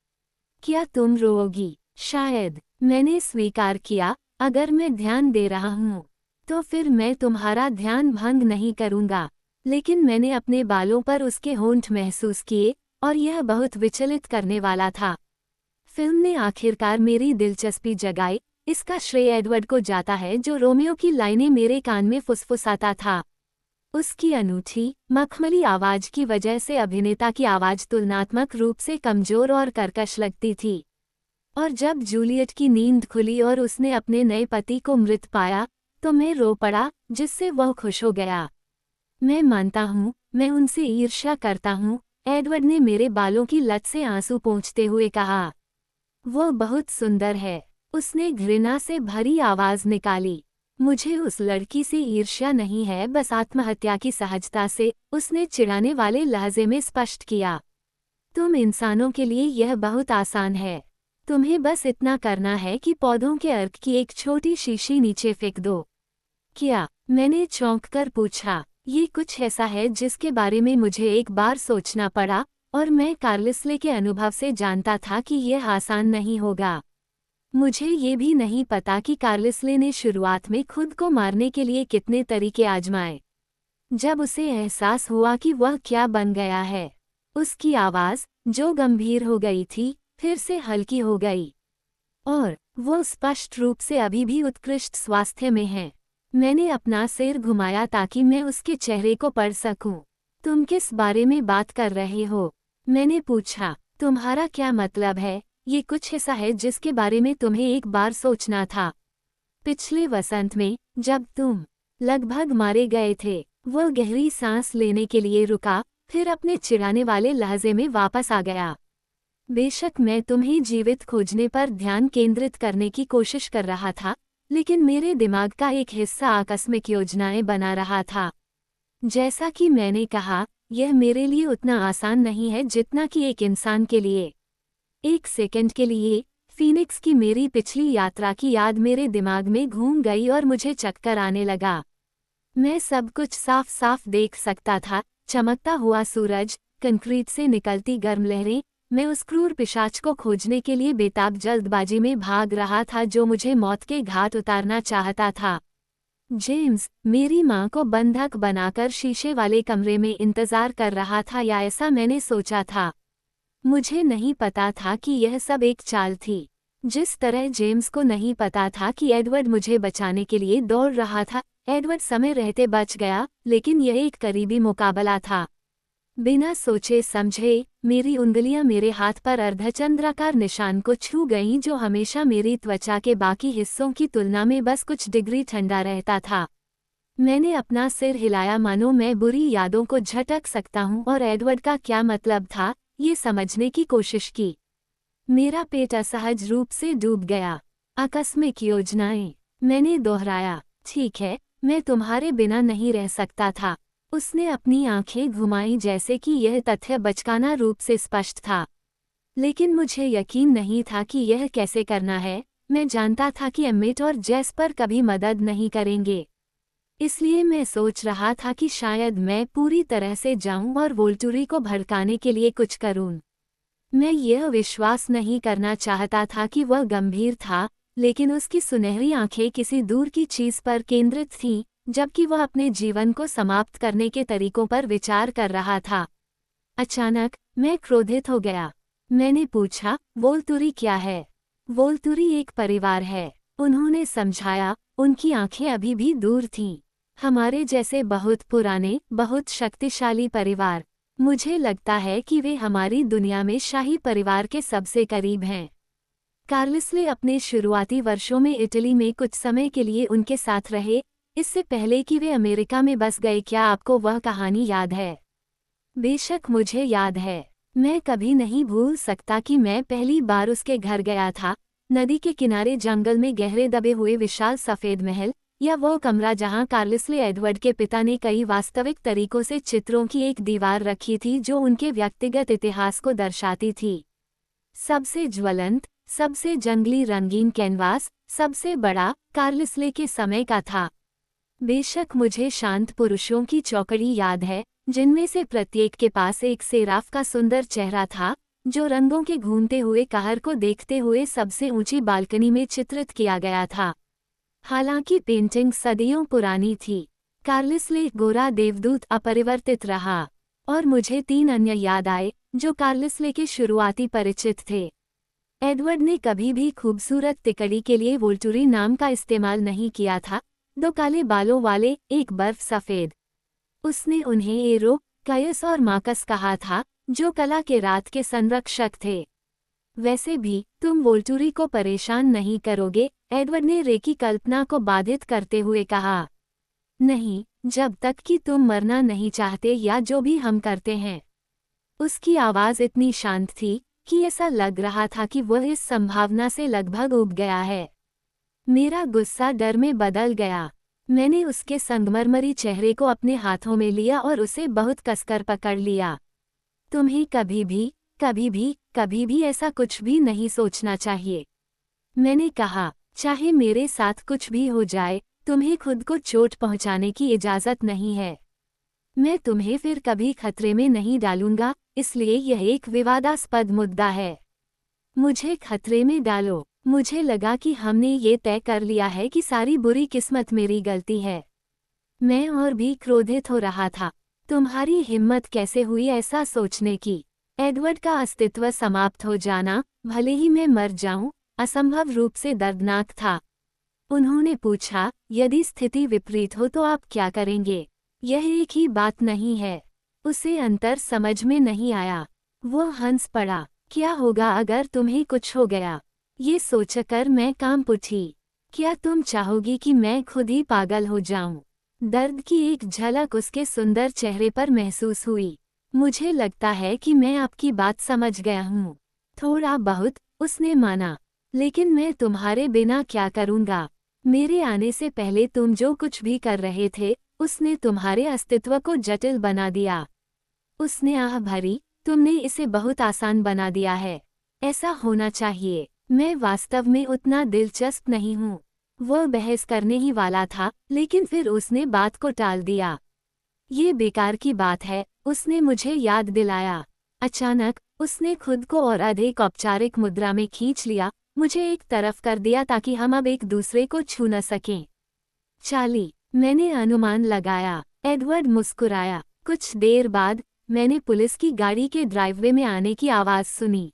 क्या तुम रोओगी? शायद। मैंने स्वीकार किया, अगर मैं ध्यान दे रहा हूं, तो फिर मैं तुम्हारा ध्यान भंग नहीं करूंगा। लेकिन मैंने अपने बालों पर उसके होंठ महसूस किए, और यह बहुत विचलित करने वाला था। फिल्म ने आखिरकार मेरी दिलचस्पी जगाई। इसका श्रेय एडवर्ड को जाता है, जो रोमियो की लाइनें मेरे कान में फुसफुसाता था। उसकी अनूठी, मखमली आवाज की वजह से अभिनेता की आवाज तुलनात्मक रूप से कमजोर और कर्कश लगती थी। और जब जूलियट की नींद खुली और उसने अपने नए पति को मृत पाया, तो मैं रो पड़ा, जिससे वह खुश हो गया। मैं मानता हूँ, मैं उनसे ईर्ष्या करता हूँ, एडवर्ड ने मेरे बालों की लट से आंसू पोंछते हुए कहा। वह बहुत सुंदर है, उसने घृणा से भरी आवाज निकाली। मुझे उस लड़की से ईर्ष्या नहीं है, बस आत्महत्या की सहजता से, उसने चिढ़ाने वाले लहजे में स्पष्ट किया। तुम इंसानों के लिए यह बहुत आसान है। तुम्हें बस इतना करना है कि पौधों के अर्क की एक छोटी शीशी नीचे फेंक दो। क्या? मैंने चौंक कर पूछा। ये कुछ ऐसा है जिसके बारे में मुझे एक बार सोचना पड़ा, और मैं कार्लिस्ले के अनुभव से जानता था कि यह आसान नहीं होगा। मुझे ये भी नहीं पता कि कार्लिस्ले ने शुरुआत में खुद को मारने के लिए कितने तरीके आजमाए। जब उसे एहसास हुआ कि वह क्या बन गया है, उसकी आवाज़, जो गंभीर हो गई थी, फिर से हल्की हो गई। और वो स्पष्ट रूप से अभी भी उत्कृष्ट स्वास्थ्य में है। मैंने अपना सिर घुमाया ताकि मैं उसके चेहरे को पढ़ सकूं। तुम किस बारे में बात कर रहे हो? मैंने पूछा। तुम्हारा क्या मतलब है? ये कुछ ऐसा है जिसके बारे में तुम्हें एक बार सोचना था। पिछले वसंत में, जब तुम लगभग मारे गए थे। वह गहरी सांस लेने के लिए रुका, फिर अपने चिढ़ाने वाले लहजे में वापस आ गया। बेशक मैं तुम्हें जीवित खोजने पर ध्यान केंद्रित करने की कोशिश कर रहा था, लेकिन मेरे दिमाग का एक हिस्सा आकस्मिक योजनाएं बना रहा था। जैसा कि मैंने कहा, यह मेरे लिए उतना आसान नहीं है जितना कि एक इंसान के लिए। एक सेकंड के लिए, फीनिक्स की मेरी पिछली यात्रा की याद मेरे दिमाग में घूम गई और मुझे चक्कर आने लगा। मैं सब कुछ साफ साफ देख सकता था, चमकता हुआ सूरज, कंक्रीट से निकलती गर्म लहरें। मैं उस क्रूर पिशाच को खोजने के लिए बेताब जल्दबाजी में भाग रहा था जो मुझे मौत के घाट उतारना चाहता था। जेम्स, मेरी माँ को बंधक बनाकर शीशे वाले कमरे में इंतजार कर रहा था, या ऐसा मैंने सोचा था। मुझे नहीं पता था कि यह सब एक चाल थी। जिस तरह जेम्स को नहीं पता था कि एडवर्ड मुझे बचाने के लिए दौड़ रहा था। एडवर्ड समय रहते बच गया, लेकिन यह एक करीबी मुकाबला था। बिना सोचे समझे, मेरी उंगलियां मेरे हाथ पर अर्धचंद्राकार निशान को छू गईं, जो हमेशा मेरी त्वचा के बाकी हिस्सों की तुलना में बस कुछ डिग्री ठंडा रहता था। मैंने अपना सिर हिलाया, मानो मैं बुरी यादों को झटक सकता हूं, और एडवर्ड का क्या मतलब था, ये समझने की कोशिश की। मेरा पेट असहज रूप से डूब गया। आकस्मिक योजनाएं, मैंने दोहराया। ठीक है, मैं तुम्हारे बिना नहीं रह सकता था। उसने अपनी आंखें घुमाई, जैसे कि यह तथ्य बचकाना रूप से स्पष्ट था। लेकिन मुझे यकीन नहीं था कि यह कैसे करना है। मैं जानता था कि एमिट और जेस्पर कभी मदद नहीं करेंगे। इसलिए मैं सोच रहा था कि शायद मैं पूरी तरह से जाऊं और वोल्टुरी को भड़काने के लिए कुछ करूं। मैं यह विश्वास नहीं करना चाहता था कि वह गंभीर था, लेकिन उसकी सुनहरी आंखें किसी दूर की चीज पर केंद्रित थीं, जबकि वह अपने जीवन को समाप्त करने के तरीकों पर विचार कर रहा था। अचानक, मैं क्रोधित हो गया। मैंने पूछा, वोल्टुरी क्या है? वोल्टुरी एक परिवार है, उन्होंने समझाया। उनकी आंखें अभी भी दूर थीं। हमारे जैसे बहुत पुराने, बहुत शक्तिशाली परिवार। मुझे लगता है कि वे हमारी दुनिया में शाही परिवार के सबसे करीब हैं। कार्लिस्ले अपने शुरुआती वर्षों में इटली में कुछ समय के लिए उनके साथ रहे, इससे पहले कि वे अमेरिका में बस गए। क्या आपको वह कहानी याद है? बेशक मुझे याद है। मैं कभी नहीं भूल सकता कि मैं पहली बार उसके घर गया था, नदी के किनारे जंगल में गहरे दबे हुए विशाल सफेद महल, या वो कमरा जहां कार्लिसले एडवर्ड के पिता ने कई वास्तविक तरीकों से चित्रों की एक दीवार रखी थी जो उनके व्यक्तिगत इतिहास को दर्शाती थी। सबसे ज्वलंत, सबसे जंगली रंगीन कैनवास, सबसे बड़ा, कार्लिसले के समय का था। बेशक मुझे शांत पुरुषों की चौकड़ी याद है, जिनमें से प्रत्येक के पास एक सेराफ का सुंदर चेहरा था, जो रंगों के घूमते हुए कहर को देखते हुए सबसे ऊंची बालकनी में चित्रित किया गया था। हालांकि पेंटिंग सदियों पुरानी थी, कार्लिसले गोरा देवदूत अपरिवर्तित रहा। और मुझे 3 अन्य याद आए, जो कार्लिसले के शुरुआती परिचित थे। एडवर्ड ने कभी भी खूबसूरत तिकड़ी के लिए वोल्टुरी नाम का इस्तेमाल नहीं किया था, 2 काले बालों वाले, एक बर्फ सफ़ेद। उसने उन्हें एरो, कयस और माकस कहा था, जो कला के रात के संरक्षक थे। वैसे भी तुम वोल्टुरी को परेशान नहीं करोगे, एडवर्ड ने रे की कल्पना को बाधित करते हुए कहा। नहीं, जब तक कि तुम मरना नहीं चाहते या जो भी हम करते हैं। उसकी आवाज़ इतनी शांत थी कि ऐसा लग रहा था कि वह इस संभावना से लगभग ऊब गया है। मेरा गुस्सा डर में बदल गया। मैंने उसके संगमरमरी चेहरे को अपने हाथों में लिया और उसे बहुत कसकर पकड़ लिया। तुम्हें कभी भी ऐसा कुछ भी नहीं सोचना चाहिए, मैंने कहा। चाहे मेरे साथ कुछ भी हो जाए, तुम्हें खुद को चोट पहुंचाने की इजाज़त नहीं है। मैं तुम्हें फिर कभी खतरे में नहीं डालूंगा, इसलिए यह एक विवादास्पद मुद्दा है। मुझे खतरे में डालो। मुझे लगा कि हमने ये तय कर लिया है कि सारी बुरी किस्मत मेरी गलती है। मैं और भी क्रोधित हो रहा था। तुम्हारी हिम्मत कैसे हुई ऐसा सोचने की? एडवर्ड का अस्तित्व समाप्त हो जाना, भले ही मैं मर जाऊं, असंभव रूप से दर्दनाक था। उन्होंने पूछा, यदि स्थिति विपरीत हो तो आप क्या करेंगे? यह एक ही बात नहीं है। उसे अंतर समझ में नहीं आया। वो हंस पड़ा। क्या होगा अगर तुम्हें कुछ हो गया? ये सोचकर मैं कांप उठी। क्या तुम चाहोगी कि मैं खुद ही पागल हो जाऊं? दर्द की एक झलक उसके सुंदर चेहरे पर महसूस हुई। मुझे लगता है कि मैं आपकी बात समझ गया हूँ। थोड़ा बहुत, उसने माना। लेकिन मैं तुम्हारे बिना क्या करूँगा? मेरे आने से पहले तुम जो कुछ भी कर रहे थे, उसने तुम्हारे अस्तित्व को जटिल बना दिया। उसने आह भरी, तुमने इसे बहुत आसान बना दिया है। ऐसा होना चाहिए। मैं वास्तव में उतना दिलचस्प नहीं हूँ। वह बहस करने ही वाला था, लेकिन फिर उसने बात को टाल दिया। ये बेकार की बात है, उसने मुझे याद दिलाया। अचानक उसने खुद को और अधिक औपचारिक मुद्रा में खींच लिया, मुझे एक तरफ कर दिया ताकि हम अब एक दूसरे को छू न सकें। चार्ली, मैंने अनुमान लगाया। एडवर्ड मुस्कुराया। कुछ देर बाद मैंने पुलिस की गाड़ी के ड्राइववे में आने की आवाज़ सुनी।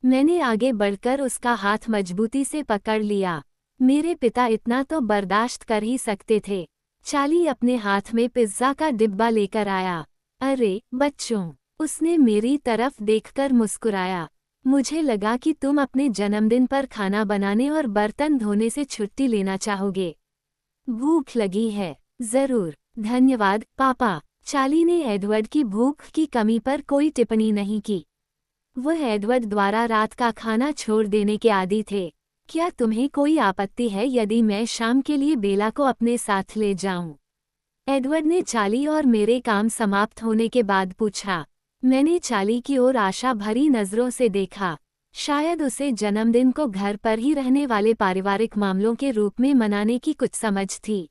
मैंने आगे बढ़कर उसका हाथ मजबूती से पकड़ लिया। मेरे पिता इतना तो बर्दाश्त कर ही सकते थे। चार्ली अपने हाथ में पिज्ज़ा का डिब्बा लेकर आया। अरे बच्चों, उसने मेरी तरफ देखकर मुस्कुराया। मुझे लगा कि तुम अपने जन्मदिन पर खाना बनाने और बर्तन धोने से छुट्टी लेना चाहोगे। भूख लगी है। जरूर, धन्यवाद पापा। चार्ली ने एडवर्ड की भूख की कमी पर कोई टिप्पणी नहीं की। वह एडवर्ड द्वारा रात का खाना छोड़ देने के आदी थे। क्या तुम्हें कोई आपत्ति है यदि मैं शाम के लिए बेला को अपने साथ ले जाऊं? एडवर्ड ने चार्ली और मेरे काम समाप्त होने के बाद पूछा। मैंने चार्ली की ओर आशा भरी नज़रों से देखा। शायद उसे जन्मदिन को घर पर ही रहने वाले पारिवारिक मामलों के रूप में मनाने की कुछ समझ थी।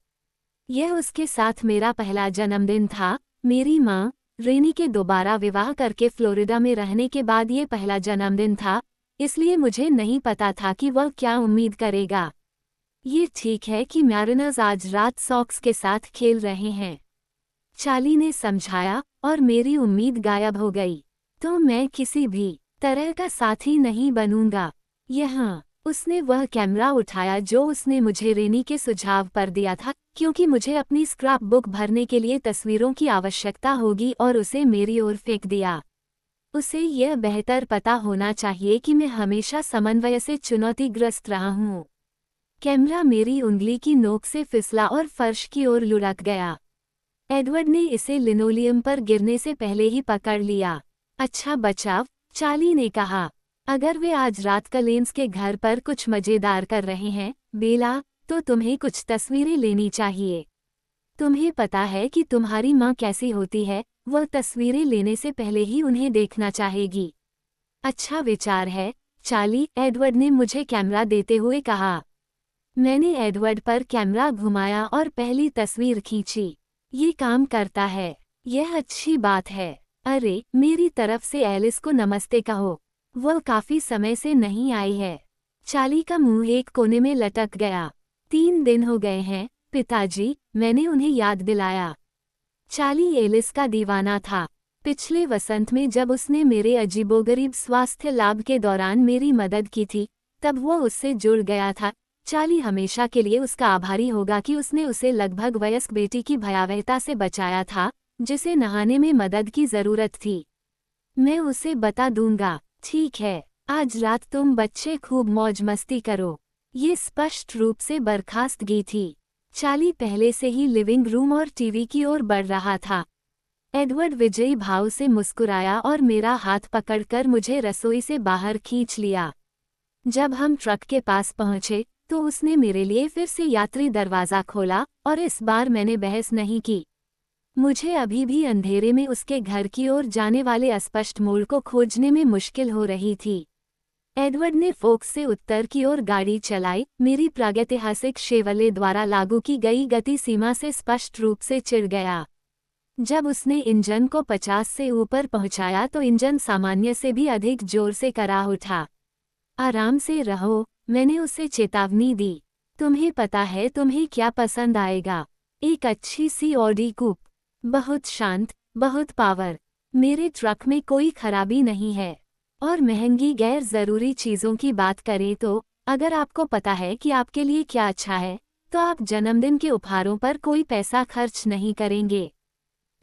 यह उसके साथ मेरा पहला जन्मदिन था। मेरी माँ रेनी के दोबारा विवाह करके फ्लोरिडा में रहने के बाद ये पहला जन्मदिन था, इसलिए मुझे नहीं पता था कि वह क्या उम्मीद करेगा। ये ठीक है कि मैरिनर्स आज रात सॉक्स के साथ खेल रहे हैं, चार्ली ने समझाया, और मेरी उम्मीद गायब हो गई। तो मैं किसी भी तरह का साथी नहीं बनूंगा। यहाँ उसने वह कैमरा उठाया जो उसने मुझे रेनी के सुझाव पर दिया था, क्योंकि मुझे अपनी स्क्रैप बुक भरने के लिए तस्वीरों की आवश्यकता होगी, और उसे मेरी ओर फेंक दिया। उसे यह बेहतर पता होना चाहिए कि मैं हमेशा समन्वय से चुनौतीग्रस्त रहा हूँ। कैमरा मेरी उंगली की नोक से फिसला और फर्श की ओर लुढ़क गया। एडवर्ड ने इसे लिनोलियम पर गिरने से पहले ही पकड़ लिया। अच्छा बचाव, चार्ली ने कहा। अगर वे आज रात कलेन्स के घर पर कुछ मजेदार कर रहे हैं, बेला, तो तुम्हें कुछ तस्वीरें लेनी चाहिए। तुम्हें पता है कि तुम्हारी माँ कैसी होती है, वह तस्वीरें लेने से पहले ही उन्हें देखना चाहेगी। अच्छा विचार है, चार्ली, एडवर्ड ने मुझे कैमरा देते हुए कहा। मैंने एडवर्ड पर कैमरा घुमाया और पहली तस्वीर खींची। ये काम करता है। यह अच्छी बात है। अरे, मेरी तरफ से एलिस को नमस्ते कहो। वह काफी समय से नहीं आई है। चार्ली का मुंह एक कोने में लटक गया। 3 दिन हो गए हैं, पिताजी, मैंने उन्हें याद दिलाया। चार्ली एलिस का दीवाना था। पिछले वसंत में जब उसने मेरे अजीबोगरीब स्वास्थ्य लाभ के दौरान मेरी मदद की थी, तब वो उससे जुड़ गया था। चार्ली हमेशा के लिए उसका आभारी होगा कि उसने उसे लगभग वयस्क बेटी की भयावहता से बचाया था, जिसे नहाने में मदद की जरूरत थी। मैं उसे बता दूंगा। ठीक है, आज रात तुम बच्चे खूब मौज मस्ती करो। ये स्पष्ट रूप से बर्खास्तगी थी। चार्ली पहले से ही लिविंग रूम और टीवी की ओर बढ़ रहा था। एडवर्ड विजयी भाव से मुस्कुराया और मेरा हाथ पकड़कर मुझे रसोई से बाहर खींच लिया। जब हम ट्रक के पास पहुंचे, तो उसने मेरे लिए फिर से यात्री दरवाज़ा खोला और इस बार मैंने बहस नहीं की। मुझे अभी भी अंधेरे में उसके घर की ओर जाने वाले अस्पष्ट मोड़ को खोजने में मुश्किल हो रही थी। एडवर्ड ने फोक्स से उत्तर की ओर गाड़ी चलाई, मेरी प्रागैतिहासिक शेवले द्वारा लागू की गई गति सीमा से स्पष्ट रूप से चिढ़ गया। जब उसने इंजन को 50 से ऊपर पहुंचाया तो इंजन सामान्य से भी अधिक जोर से करा उठा। आराम से रहो, मैंने उसे चेतावनी दी। तुम्हें पता है तुम्हें क्या पसंद आएगा। एक अच्छी सी ऑडी कूप। बहुत शांत, बहुत पावर। मेरे ट्रक में कोई खराबी नहीं है। और महंगी गैर ज़रूरी चीज़ों की बात करें तो, अगर आपको पता है कि आपके लिए क्या अच्छा है, तो आप जन्मदिन के उपहारों पर कोई पैसा खर्च नहीं करेंगे।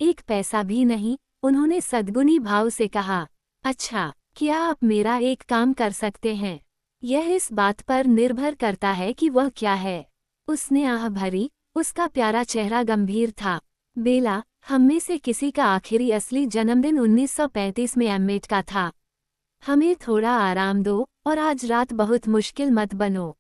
1 पैसा भी नहीं, उन्होंने सद्गुणी भाव से कहा। अच्छा, क्या आप मेरा एक काम कर सकते हैं? यह इस बात पर निर्भर करता है कि वह क्या है। उसने आह भरी, उसका प्यारा चेहरा गंभीर था। बेला, हम में से किसी का आखिरी असली जन्मदिन 1935 में एम्मेट का था। हमें थोड़ा आराम दो और आज रात बहुत मुश्किल मत बनो।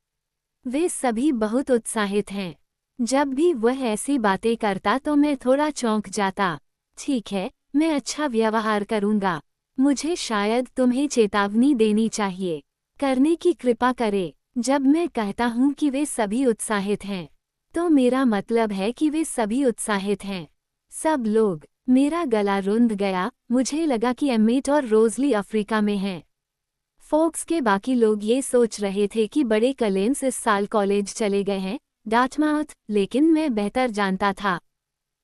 वे सभी बहुत उत्साहित हैं। जब भी वह ऐसी बातें करता तो मैं थोड़ा चौंक जाता। ठीक है, मैं अच्छा व्यवहार करूंगा। मुझे शायद तुम्हें चेतावनी देनी चाहिए। करने की कृपा करे। जब मैं कहता हूं कि वे सभी उत्साहित हैं, तो मेरा मतलब है कि वे सभी उत्साहित हैं। सब लोग। मेरा गला रुंध गया, मुझे लगा कि एम्मेट और रोजली अफ्रीका में हैं। फोक्स के बाकी लोग ये सोच रहे थे कि बड़े कलेन्स इस साल कॉलेज चले गए हैं, डार्टमाउथ, लेकिन मैं बेहतर जानता था।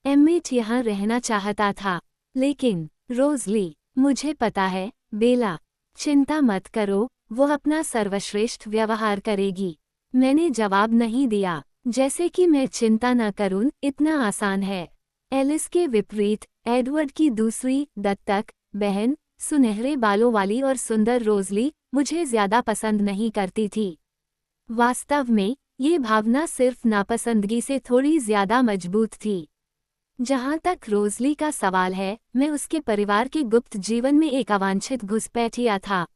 एम्मेट यहाँ रहना चाहता था। लेकिन, रोजली, मुझे पता है, बेला, चिंता मत करो, वो अपना सर्वश्रेष्ठ व्यवहार करेगी। मैंने जवाब नहीं दिया। जैसे कि मैं चिंता न करूं, इतना आसान है। एलिस के विपरीत, एडवर्ड की दूसरी दत्तक बहन, सुनहरे बालों वाली और सुंदर रोजली, मुझे ज्यादा पसंद नहीं करती थी। वास्तव में, ये भावना सिर्फ नापसंदगी से थोड़ी ज्यादा मजबूत थी। जहाँ तक रोजली का सवाल है, मैं उसके परिवार के गुप्त जीवन में एक अवांछित घुसपैठिया था।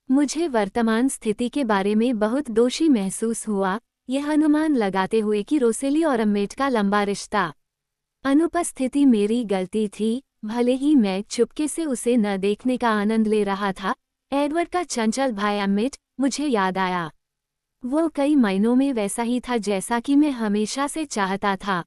मुझे वर्तमान स्थिति के बारे में बहुत दोषी महसूस हुआ, यह अनुमान लगाते हुए कि रोसेली और एम्मेट का लंबा रिश्ता। अनुपस्थिति मेरी गलती थी, भले ही मैं चुपके से उसे न देखने का आनंद ले रहा था। एडवर्ड का चंचल भाई एम्मेट, मुझे याद आया। वो कई मायनों में वैसा ही था जैसा कि मैं हमेशा से चाहता था।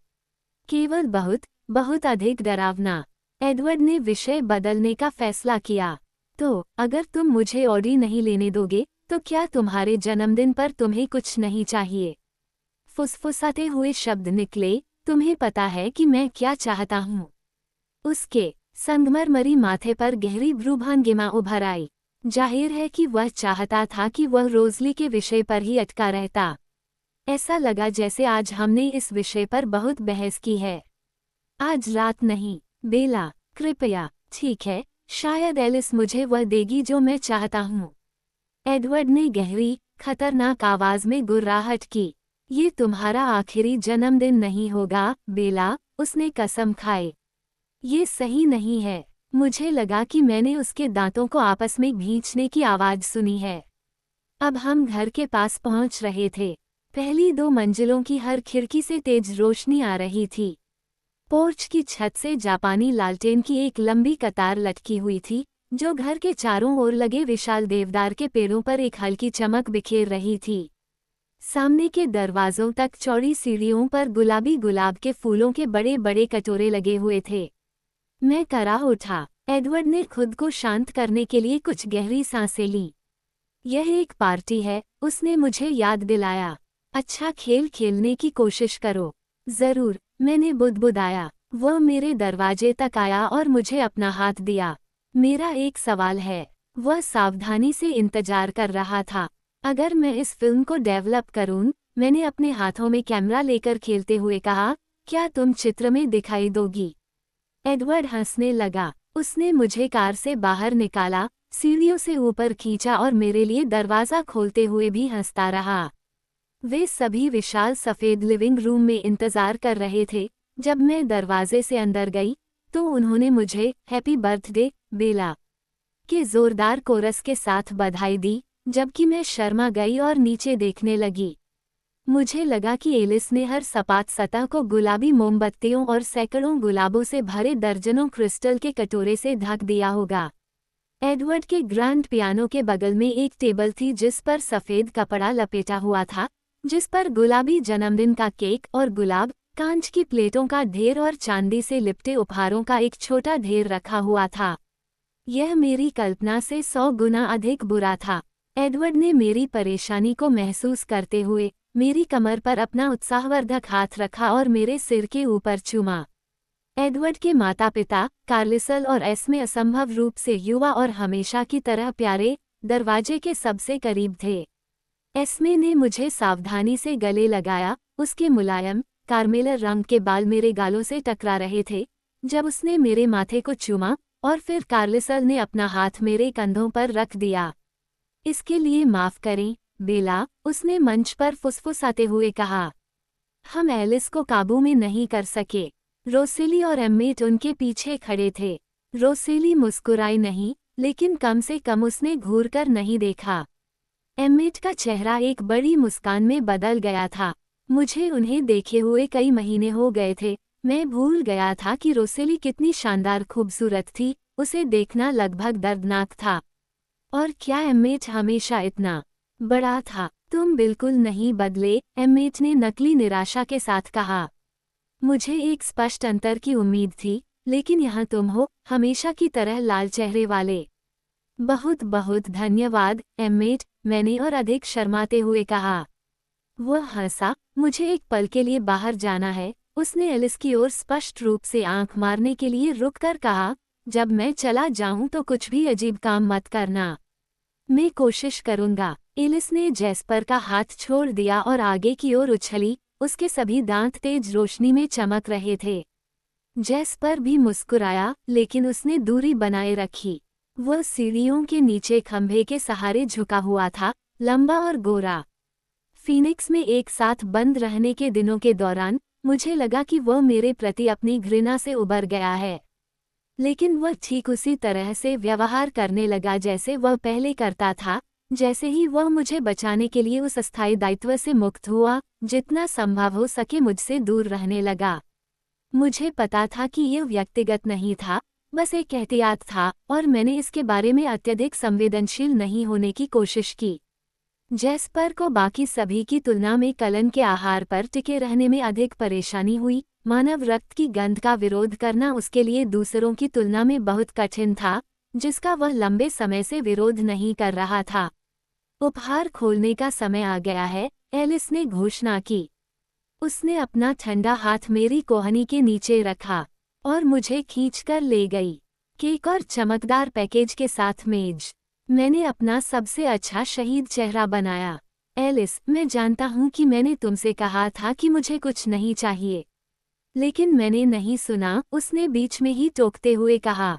केवल बहुत, बहुत अधिक डरावना। एडवर्ड ने विषय बदलने का फैसला किया। तो, अगर तुम मुझे ऑडी नहीं लेने दोगे, तो क्या तुम्हारे जन्मदिन पर तुम्हें कुछ नहीं चाहिए? फुसफुसाते हुए शब्द निकले, तुम्हें पता है कि मैं क्या चाहता हूँ। उसके संगमरमरी माथे पर गहरी भ्रूभांगिमा उभर आई। जाहिर है कि वह चाहता था कि वह रोजली के विषय पर ही अटका रहता। ऐसा लगा जैसे आज हमने इस विषय पर बहुत बहस की है। आज रात नहीं, बेला, कृपया। ठीक है, शायद एलिस मुझे वह देगी जो मैं चाहता हूँ। एडवर्ड ने गहरी, खतरनाक आवाज में गुर्राहट की। ये तुम्हारा आखिरी जन्मदिन नहीं होगा, बेला, उसने कसम खाई। ये सही नहीं है। मुझे लगा कि मैंने उसके दांतों को आपस में भींचने की आवाज सुनी है। अब हम घर के पास पहुंच रहे थे। पहली 2 मंजिलों की हर खिड़की से तेज रोशनी आ रही थी। पोर्च की छत से जापानी लालटेन की एक लंबी कतार लटकी हुई थी, जो घर के चारों ओर लगे विशाल देवदार के पेड़ों पर एक हल्की चमक बिखेर रही थी। सामने के दरवाजों तक चौड़ी सीढ़ियों पर गुलाबी गुलाब के फूलों के बड़े बड़े कटोरे लगे हुए थे। मैं करा उठा। एडवर्ड ने खुद को शांत करने के लिए कुछ गहरी सांसें लीं। यह एक पार्टी है, उसने मुझे याद दिलाया। अच्छा खेल खेलने की कोशिश करो। जरूर, मैंने बुदबुदाया। वह मेरे दरवाजे तक आया और मुझे अपना हाथ दिया। मेरा एक सवाल है। वह सावधानी से इंतजार कर रहा था। अगर मैं इस फिल्म को डेवलप करूं, मैंने अपने हाथों में कैमरा लेकर खेलते हुए कहा, क्या तुम चित्र में दिखाई दोगी? एडवर्ड हंसने लगा। उसने मुझे कार से बाहर निकाला, सीढ़ियों से ऊपर खींचा और मेरे लिए दरवाज़ा खोलते हुए भी हंसता रहा। वे सभी विशाल सफ़ेद लिविंग रूम में इंतज़ार कर रहे थे। जब मैं दरवाजे से अंदर गई, तो उन्होंने मुझे हैप्पी बर्थडे बेला के ज़ोरदार कोरस के साथ बधाई दी, जबकि मैं शर्मा गई और नीचे देखने लगी। मुझे लगा कि एलिस ने हर सपाट सतह को गुलाबी मोमबत्तियों और सैकड़ों गुलाबों से भरे दर्जनों क्रिस्टल के कटोरे से ढक दिया होगा। एडवर्ड के ग्रैंड पियानो के बगल में एक टेबल थी जिस पर सफ़ेद कपड़ा लपेटा हुआ था, जिस पर गुलाबी जन्मदिन का केक और गुलाब, कांच की प्लेटों का ढेर और चांदी से लिपटे उपहारों का एक छोटा ढेर रखा हुआ था। यह मेरी कल्पना से 100 गुना अधिक बुरा था। एडवर्ड ने मेरी परेशानी को महसूस करते हुए मेरी कमर पर अपना उत्साहवर्धक हाथ रखा और मेरे सिर के ऊपर चूमा। एडवर्ड के माता-पिता, कार्लिसल और एस्मे असंभव रूप से युवा और हमेशा की तरह प्यारे, दरवाजे के सबसे करीब थे। एस्मे ने मुझे सावधानी से गले लगाया, उसके मुलायम, कार्मेलर रंग के बाल मेरे गालों से टकरा रहे थे, जब उसने मेरे माथे को चूमा, और फिर कार्लिसल ने अपना हाथ मेरे कंधों पर रख दिया। इसके लिए माफ़ करें, बेला, उसने मंच पर फुसफुसाते हुए कहा। हम एलिस को काबू में नहीं कर सके। रोसेली और एम्मेट उनके पीछे खड़े थे। रोसेली मुस्कुराई नहीं, लेकिन कम से कम उसने घूरकर नहीं देखा। एम्मेट का चेहरा एक बड़ी मुस्कान में बदल गया था। मुझे उन्हें देखे हुए कई महीने हो गए थे। मैं भूल गया था कि रोसेली कितनी शानदार खूबसूरत थी, उसे देखना लगभग दर्दनाक था। और क्या एम्मेट हमेशा इतना बड़ा था? तुम बिल्कुल नहीं बदले, एम्मेट ने नकली निराशा के साथ कहा। मुझे एक स्पष्ट अंतर की उम्मीद थी, लेकिन यहाँ तुम हो, हमेशा की तरह लाल चेहरे वाले। बहुत बहुत धन्यवाद, एम्मेट, मैंने और अधिक शर्माते हुए कहा। वह हंसा। मुझे एक पल के लिए बाहर जाना है, उसने एलिस की ओर स्पष्ट रूप से आंख मारने के लिए रुककर कहा। जब मैं चला जाऊं तो कुछ भी अजीब काम मत करना। मैं कोशिश करूंगा। एलिस ने जैस्पर का हाथ छोड़ दिया और आगे की ओर उछली, उसके सभी दांत तेज रोशनी में चमक रहे थे। जैस्पर भी मुस्कुराया, लेकिन उसने दूरी बनाए रखी। वह सीढ़ियों के नीचे खंभे के सहारे झुका हुआ था, लंबा और गोरा। फीनिक्स में एक साथ बंद रहने के दिनों के दौरान मुझे लगा कि वह मेरे प्रति अपनी घृणा से उबर गया है, लेकिन वह ठीक उसी तरह से व्यवहार करने लगा जैसे वह पहले करता था, जैसे ही वह मुझे बचाने के लिए उस अस्थायी दायित्व से मुक्त हुआ, जितना संभव हो सके मुझसे दूर रहने लगा। मुझे पता था कि यह व्यक्तिगत नहीं था, बस एक एहतियात था, और मैंने इसके बारे में अत्यधिक संवेदनशील नहीं होने की कोशिश की। जैस्पर को बाकी सभी की तुलना में कलन के आहार पर टिके रहने में अधिक परेशानी हुई। मानव रक्त की गंध का विरोध करना उसके लिए दूसरों की तुलना में बहुत कठिन था, जिसका वह लंबे समय से विरोध नहीं कर रहा था। उपहार खोलने का समय आ गया है, एलिस ने घोषणा की। उसने अपना ठंडा हाथ मेरी कोहनी के नीचे रखा और मुझे खींचकर ले गई। केक और चमकदार पैकेज के साथ मेज। मैंने अपना सबसे अच्छा शहीद चेहरा बनाया। एलिस, मैं जानता हूं कि मैंने तुमसे कहा था कि मुझे कुछ नहीं चाहिए, लेकिन मैंने नहीं सुना, उसने बीच में ही टोकते हुए कहा।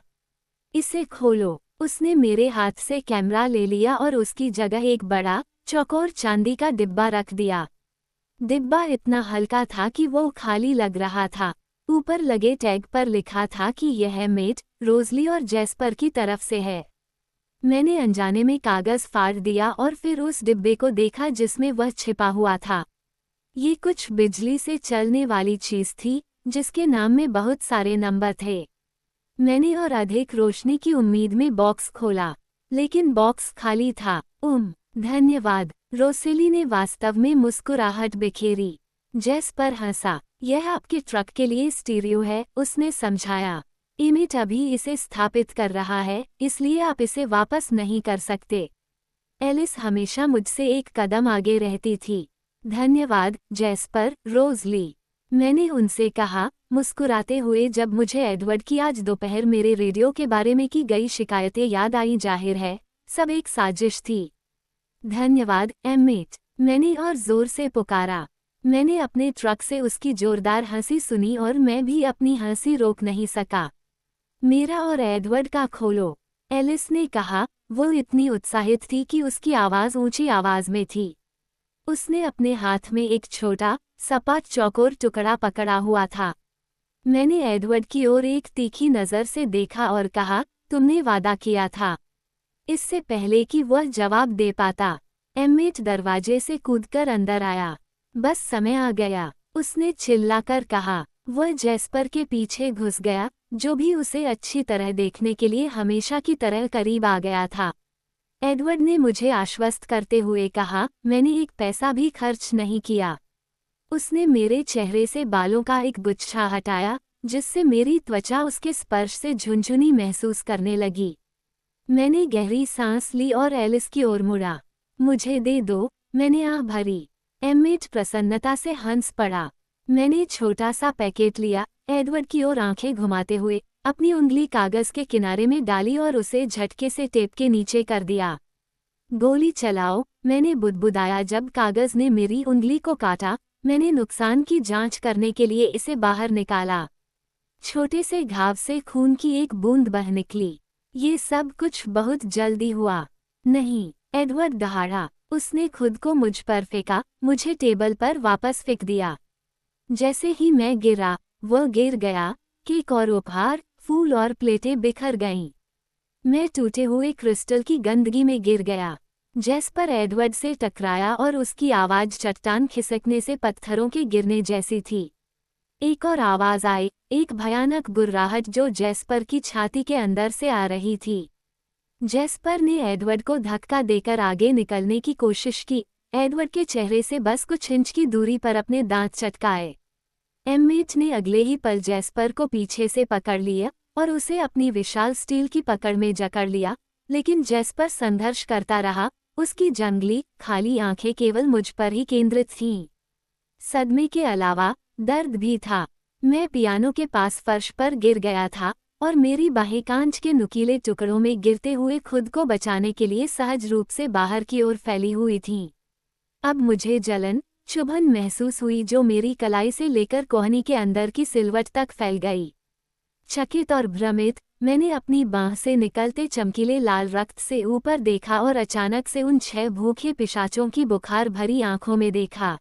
इसे खोलो। उसने मेरे हाथ से कैमरा ले लिया और उसकी जगह एक बड़ा, चौकोर चांदी का डिब्बा रख दिया। डिब्बा इतना हल्का था कि वो खाली लग रहा था। ऊपर लगे टैग पर लिखा था कि यह मेट, रोज़ली और जैस्पर की तरफ से है। मैंने अनजाने में कागज़ फाड़ दिया और फिर उस डिब्बे को देखा जिसमें वह छिपा हुआ था। ये कुछ बिजली से चलने वाली चीज़ थी, जिसके नाम में बहुत सारे नंबर थे। मैंने और अधिक रोशनी की उम्मीद में बॉक्स खोला, लेकिन बॉक्स खाली था। धन्यवाद, रोसेली ने वास्तव में मुस्कुराहट बिखेरी। जैस्पर हंसा। यह आपके ट्रक के लिए स्टीरियो है, उसने समझाया। इमेट अभी इसे स्थापित कर रहा है, इसलिए आप इसे वापस नहीं कर सकते। एलिस हमेशा मुझसे एक कदम आगे रहती थी। धन्यवाद, जैस्पर, रोज़ली, मैंने उनसे कहा, मुस्कुराते हुए जब मुझे एडवर्ड की आज दोपहर मेरे रेडियो के बारे में की गई शिकायतें याद आई। जाहिर है, सब एक साजिश थी। धन्यवाद, एमिट, मैंने और जोर से पुकारा। मैंने अपने ट्रक से उसकी जोरदार हंसी सुनी और मैं भी अपनी हंसी रोक नहीं सका। मेरा और एडवर्ड का खोलो, एलिस ने कहा। वो इतनी उत्साहित थी कि उसकी आवाज़ ऊंची आवाज़ में थी। उसने अपने हाथ में एक छोटा, सपाट चौकोर टुकड़ा पकड़ा हुआ था। मैंने एडवर्ड की ओर एक तीखी नज़र से देखा और कहा, तुमने वादा किया था। इससे पहले कि वह जवाब दे पाता, एमिट दरवाजे से कूदकर अंदर आया। बस समय आ गया, उसने चिल्लाकर कहा। वह जैस्पर के पीछे घुस गया, जो भी उसे अच्छी तरह देखने के लिए हमेशा की तरह करीब आ गया था। एडवर्ड ने मुझे आश्वस्त करते हुए कहा, मैंने एक पैसा भी खर्च नहीं किया। उसने मेरे चेहरे से बालों का एक गुच्छा हटाया, जिससे मेरी त्वचा उसके स्पर्श से झुनझुनी महसूस करने लगी। मैंने गहरी सांस ली और एलिस की ओर मुड़ा। मुझे दे दो, मैंने आह भरी। एमिट प्रसन्नता से हंस पड़ा। मैंने छोटा सा पैकेट लिया, एडवर्ड की ओर आंखें घुमाते हुए अपनी उंगली कागज के किनारे में डाली और उसे झटके से टेप के नीचे कर दिया। गोली चलाओ, मैंने बुदबुदाया जब कागज ने मेरी उंगली को काटा। मैंने नुकसान की जांच करने के लिए इसे बाहर निकाला। छोटे से घाव से खून की एक बूंद बह निकली। ये सब कुछ बहुत जल्दी हुआ। नहीं, एडवर्ड दहाड़ा। उसने खुद को मुझ पर फेंका, मुझे टेबल पर वापस फेंक दिया। जैसे ही मैं गिरा, वह गिर गया। केक और उपहार, फूल और प्लेटें बिखर गईं। मैं टूटे हुए क्रिस्टल की गंदगी में गिर गया। जैस्पर एडवर्ड से टकराया और उसकी आवाज़ चट्टान खिसकने से पत्थरों के गिरने जैसी थी। एक और आवाज़ आई, एक भयानक गुर्राहट जो जैस्पर की छाती के अंदर से आ रही थी। जैस्पर ने एडवर्ड को धक्का देकर आगे निकलने की कोशिश की। एडवर्ड के चेहरे से बस कुछ इंच की दूरी पर अपने दांत चटकाए। एमिट ने अगले ही पल जैस्पर को पीछे से पकड़ लिया और उसे अपनी विशाल स्टील की पकड़ में जकड़ लिया, लेकिन जैस्पर संघर्ष करता रहा। उसकी जंगली, खाली आंखें केवल मुझ पर ही केंद्रित थीं। सदमे के अलावा दर्द भी था। मैं पियानो के पास फर्श पर गिर गया था और मेरी बाहें कांच के नुकीले टुकड़ों में गिरते हुए खुद को बचाने के लिए सहज रूप से बाहर की ओर फैली हुई थीं। अब मुझे जलन, चुभन महसूस हुई जो मेरी कलाई से लेकर कोहनी के अंदर की सिलवट तक फैल गई। चकित और भ्रमित, मैंने अपनी बांह से निकलते चमकीले लाल रक्त से ऊपर देखा और अचानक से उन 6 भूखे पिशाचों की बुखार भरी आंखों में देखा।